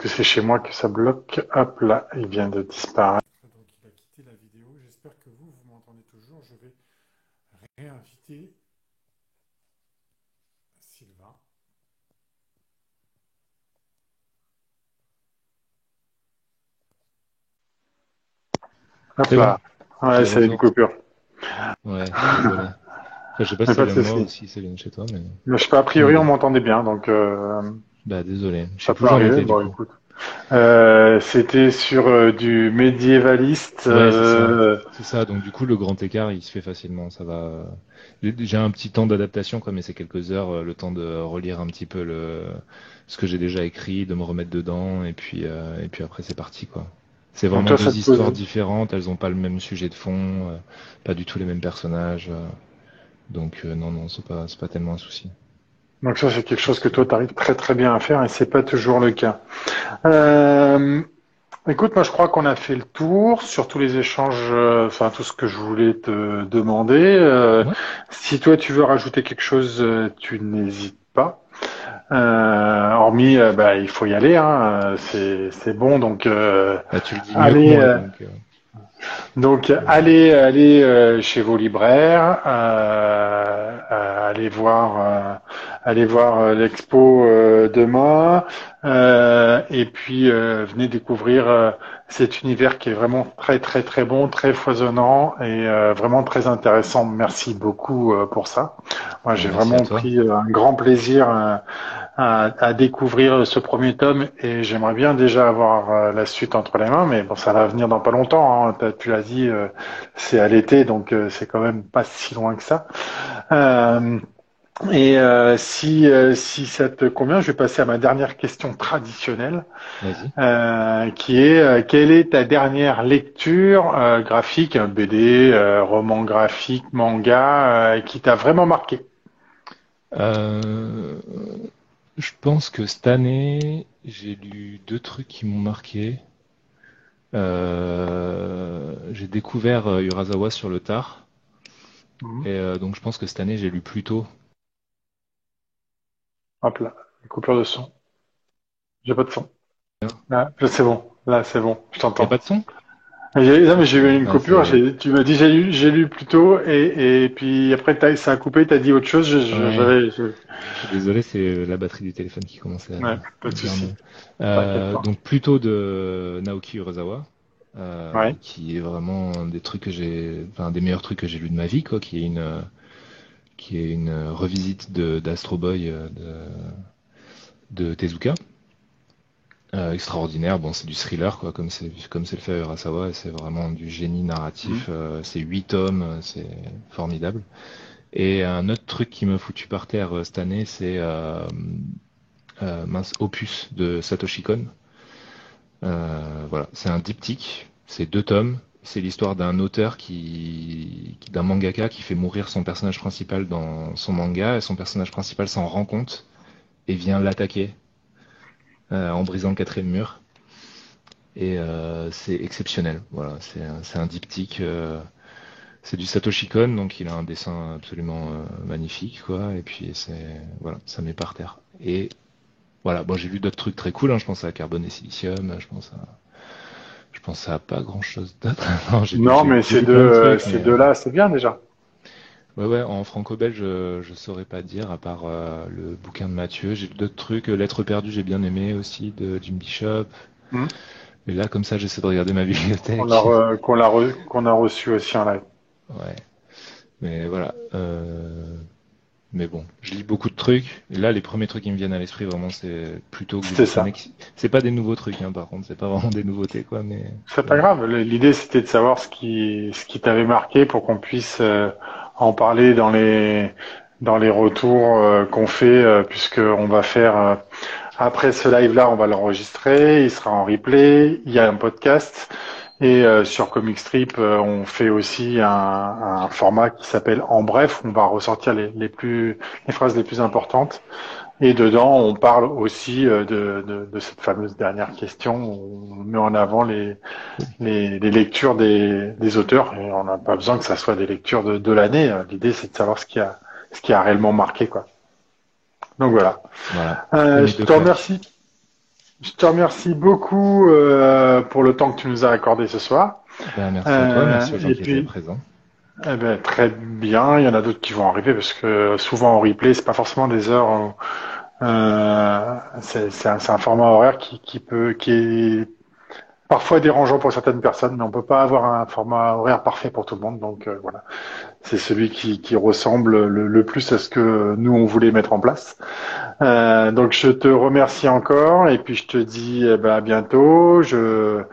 c'est chez moi que ça bloque? Hop là, il vient de disparaître. Donc il a quitté la vidéo. J'espère que vous m'entendez toujours. Je vais réinviter Sylvain. Hop C'est bon, là. Ouais, j'ai de c'est une retour. coupure. Ouais, désolé. Enfin, je sais pas si Mais ça pas de vient de moi souci. ou si ça vient de chez toi, Mais je sais pas, a mais priori, on bon. m'entendait bien, donc Bah désolé. Je sais ça plus où peut j'en arriver. étais du Bon, coup. écoute. C'était sur du médiévaliste. Ouais, c'est ça. C'est ça. Donc du coup, le grand écart, il se fait facilement. Ça va. J'ai un petit temps d'adaptation, quoi, mais c'est quelques heures, le temps de relire un petit peu ce que j'ai déjà écrit, de me remettre dedans, et puis après c'est parti, quoi. C'est Donc vraiment toi, ça deux te histoires pose. différentes. Elles ont pas le même sujet de fond, pas du tout les mêmes personnages. Donc non, non, c'est pas tellement un souci. Donc ça, c'est quelque Pas de chose que souci. toi, tu arrives très très bien à faire et c'est pas toujours le cas. Euh, Écoute, moi, je crois qu'on a fait le tour sur tous les échanges, enfin tout ce que je voulais te demander. Ouais. Si toi, tu veux rajouter quelque chose, tu n'hésites pas. Hormis, il faut y aller, hein, c'est bon. Donc, Bah, tu le dis mieux que allez. moi, donc. Donc, Je- allez chez vos libraires, allez voir l'expo demain, et puis venez découvrir cet univers qui est vraiment très très très bon, très foisonnant et vraiment très intéressant. Merci beaucoup pour ça. Moi, Bah, j'ai merci à vraiment toi. pris un grand plaisir à découvrir ce premier tome et j'aimerais bien déjà avoir la suite entre les mains, mais bon, ça va venir dans pas longtemps, hein. Tu l'as dit, c'est à l'été, donc c'est quand même pas si loin que ça. Euh, si ça te convient, je vais passer à ma dernière question traditionnelle, Vas-y. qui est quelle est ta dernière lecture graphique, un BD, roman graphique, manga, qui t'a vraiment marqué? Euh, je pense que cette année, j'ai lu deux trucs qui m'ont marqué. J'ai découvert Urasawa sur le tard. Mhm. Et donc je pense que cette année, j'ai lu plus tôt. Hop là, coupure de son. J'ai pas de son. Il Là, c'est bon. Là, c'est bon. Je n'y a pas t'entends. de son? Non, mais j'ai eu une Ouais, coupure. Tu m'as dit j'ai lu plus tôt et puis après ça a coupé. T'as dit autre chose. ouais. Je suis désolé, c'est la batterie du téléphone qui commençait Ouais, pas à de dire souci. non. T'inquiète pas. Donc plutôt de Naoki Urasawa, Ouais. qui est vraiment un des trucs que enfin, un des meilleurs trucs que j'ai lu de ma vie, quoi, qui est une revisite d'Astro Boy de Tezuka. Extraordinaire, bon c'est du thriller quoi, comme c'est le fait Urasawa, et c'est vraiment du génie Mhm. narratif. C'est 8 tomes, c'est formidable. Et un autre truc qui m'a foutu par terre cette année, c'est Opus de Satoshi Kon. Voilà, c'est un diptyque, c'est 2 tomes. C'est l'histoire d'un auteur d'un mangaka qui fait mourir son personnage principal dans son manga, et son personnage principal s'en rend compte et vient l'attaquer en brisant le quatrième mur. Et c'est exceptionnel. Voilà, c'est un diptyque. C'est du Satoshi Kon, donc il a un dessin absolument magnifique, quoi. Et puis voilà, ça met par terre. Et voilà, bon, j'ai lu d'autres trucs très cool, hein. Je pense à Carbone et Silicium, je pense à pas grand chose d'autre. Non, Non, mais j'ai lu plein de trucs, ces mais deux-là, c'est bien déjà. ouais, ouais, en franco-belge, je saurais pas dire, à part le bouquin de Mathieu. J'ai lu d'autres trucs. Lettres perdues, j'ai bien aimé aussi, de Jim Bishop. Mhm. Et là, comme ça, j'essaie de regarder ma bibliothèque. Qu'on a reçu aussi en live. Ouais, mais voilà. Mais bon, je lis beaucoup de trucs. Et là, les premiers trucs qui me viennent à l'esprit, vraiment, c'est plutôt que j'ai C'était lu cette année. ça. C'est pas des nouveaux trucs, hein, par contre, c'est pas vraiment des nouveautés, quoi. Mais C'est pas voilà. grave. L'idée, c'était de savoir ce qui t'avait marqué pour qu'on puisse en parler dans les retours qu'on fait, puisque on va faire après ce live-là, on va l'enregistrer. Il sera en replay. Il y a un podcast. Et sur Comic Strip, on fait aussi un format qui s'appelle En bref. On va ressortir les phrases les plus importantes. Et dedans, on parle aussi de cette fameuse dernière question. On met en avant Cool. les lectures des auteurs. Et on n'a pas besoin que ça soit des lectures de l'année. L'idée, c'est de savoir ce qui a réellement marqué, quoi. Donc voilà. Voilà, c'était mes Je deux te claques. remercie. Je te remercie beaucoup pour le temps que tu nous as accordé ce soir. Ben, merci à toi, merci aux gens Et qui étaient puis, présents. eh ben, très bien. Il y en a d'autres qui vont arriver parce que souvent en replay, c'est pas forcément des heures. C'est un format horaire qui est parfois dérangeant pour certaines personnes, mais on peut pas avoir un format horaire parfait pour tout le monde. Donc voilà, c'est celui qui ressemble le plus à ce que nous on voulait mettre en place. Donc je te remercie encore et puis je te dis eh ben, à bientôt. Je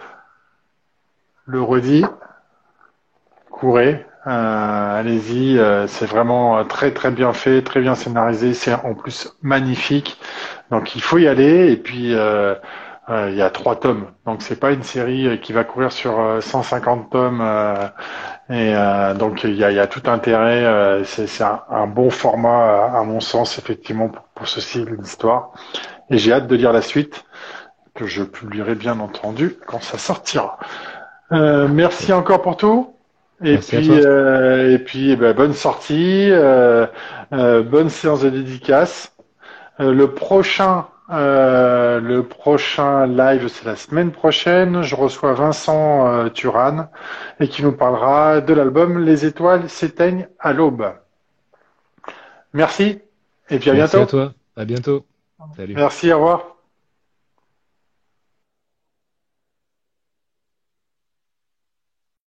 le redis, courez, allez-y. C'est vraiment très très bien fait, très bien scénarisé. C'est en plus magnifique. Donc il faut y aller et puis il y a 3 tomes. Donc c'est pas une série qui va courir sur 150 tomes donc il y a tout intérêt. C'est un bon format à mon sens effectivement pour ce style d'histoire. Et j'ai hâte de lire la suite que je publierai bien entendu quand ça sortira. Merci Yes. encore pour tout. Merci à toi. Et puis eh ben, bonne sortie, bonne séance de dédicace. Le prochain live, c'est la semaine prochaine. Je reçois Vincent Turan et qui nous parlera de l'album Les étoiles s'éteignent à l'aube. Merci et puis à Merci à bientôt. toi. À bientôt. Salut. Merci, au revoir.